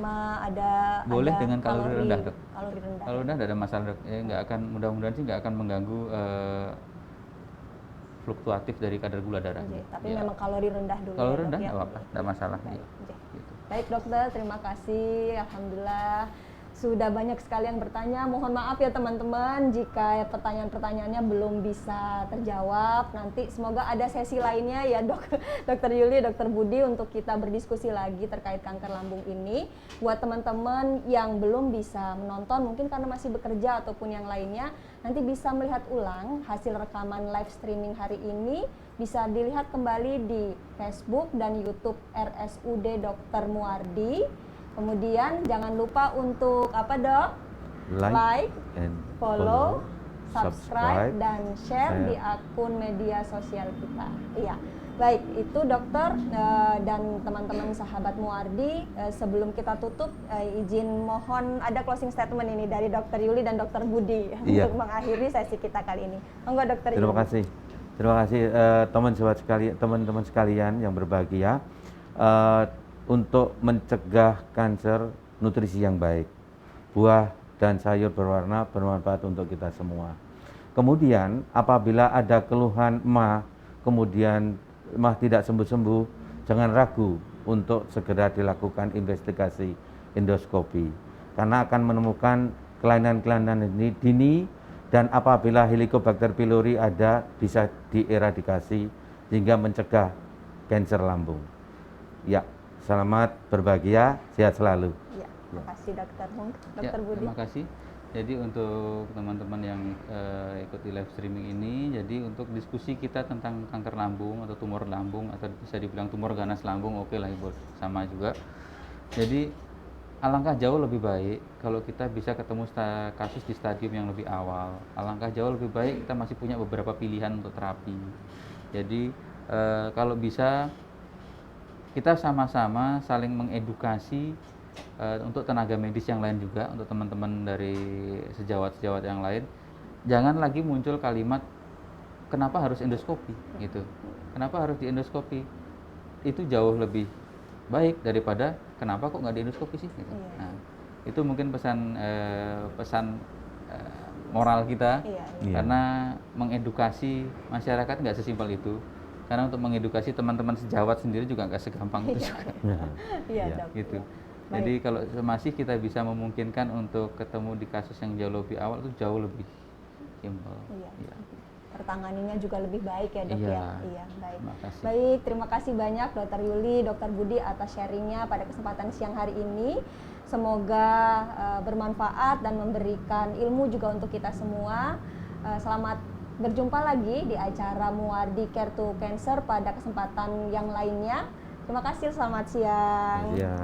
boleh ada dengan kalori rendah dok. Kalori rendah. Kalau rendah tidak ada masalah dok. Ya, nggak akan, mudah-mudahan sih nggak akan mengganggu fluktuatif dari kadar gula darah. Tapi memang kalori rendah dulu. Kalau ya, rendah dok, nggak ya? apa-apa, nggak masalah. Baik, Iya. Gitu. Baik dokter, terima kasih. Alhamdulillah sudah banyak sekali yang bertanya. Mohon maaf ya teman-teman jika pertanyaan-pertanyaannya belum bisa terjawab. Nanti semoga ada sesi lainnya ya dok, Dokter Yuli, Dokter Budi, untuk kita berdiskusi lagi terkait kanker lambung ini. Buat teman-teman yang belum bisa menonton mungkin karena masih bekerja ataupun yang lainnya, nanti bisa melihat ulang hasil rekaman live streaming hari ini. Bisa dilihat kembali di Facebook dan YouTube RSUD Dr. Muardi. Kemudian jangan lupa untuk apa dok? Like, and follow, subscribe, subscribe, dan share di akun media sosial kita. Iya, baik itu dokter dan teman-teman sahabat Muardi. Sebelum kita tutup, izin mohon ada closing statement ini dari Dokter Yuli dan Dokter Budi Iya. untuk mengakhiri sesi kita kali ini. Monggo Dokter Terima Yuli. kasih. Terima kasih teman-teman sekalian yang berbahagia. Untuk mencegah kanker, nutrisi yang baik, buah dan sayur berwarna bermanfaat untuk kita semua. Kemudian apabila ada keluhan kemudian tidak sembuh-sembuh, jangan ragu untuk segera dilakukan investigasi endoskopi, karena akan menemukan kelainan-kelainan ini dini, dan apabila Helicobacter pylori ada, bisa dieradikasi hingga mencegah kanker lambung. Ya. Selamat berbahagia, sehat selalu. Ya, terima kasih dokter. Dokter Ya, Budi. terima kasih. Jadi untuk teman-teman yang ikut di live streaming ini, jadi untuk diskusi kita tentang kanker lambung atau tumor lambung, atau bisa dibilang tumor ganas lambung, oke lah ibu, sama juga. Jadi alangkah jauh lebih baik kalau kita bisa ketemu kasus di stadium yang lebih awal. Alangkah jauh lebih baik kita masih punya beberapa pilihan untuk terapi. Jadi kalau bisa kita sama-sama saling mengedukasi untuk tenaga medis yang lain juga, untuk teman-teman dari sejawat-sejawat yang lain. Jangan lagi muncul kalimat kenapa harus endoskopi gitu. Kenapa harus diendoskopi? Itu jauh lebih baik daripada kenapa kok nggak diendoskopi sih gitu. Nah, itu mungkin pesan moral kita. Karena mengedukasi masyarakat nggak sesimpel itu. Karena untuk mengedukasi teman-teman sejawat sendiri juga nggak segampang itu juga. Iya, dok. Gitu. Baik. Jadi kalau masih kita bisa memungkinkan untuk ketemu di kasus yang jauh lebih awal, itu jauh lebih simpel. Iya. Tertanganinya juga lebih baik ya dok ya. Iya, baik. Terima kasih. Baik, terima kasih banyak Dokter Yuli, Dokter Budi atas sharingnya pada kesempatan siang hari ini. Semoga bermanfaat dan memberikan ilmu juga untuk kita semua. Selamat berjumpa lagi di acara Muardi Care to Cancer pada kesempatan yang lainnya. Terima kasih, selamat siang. Ya,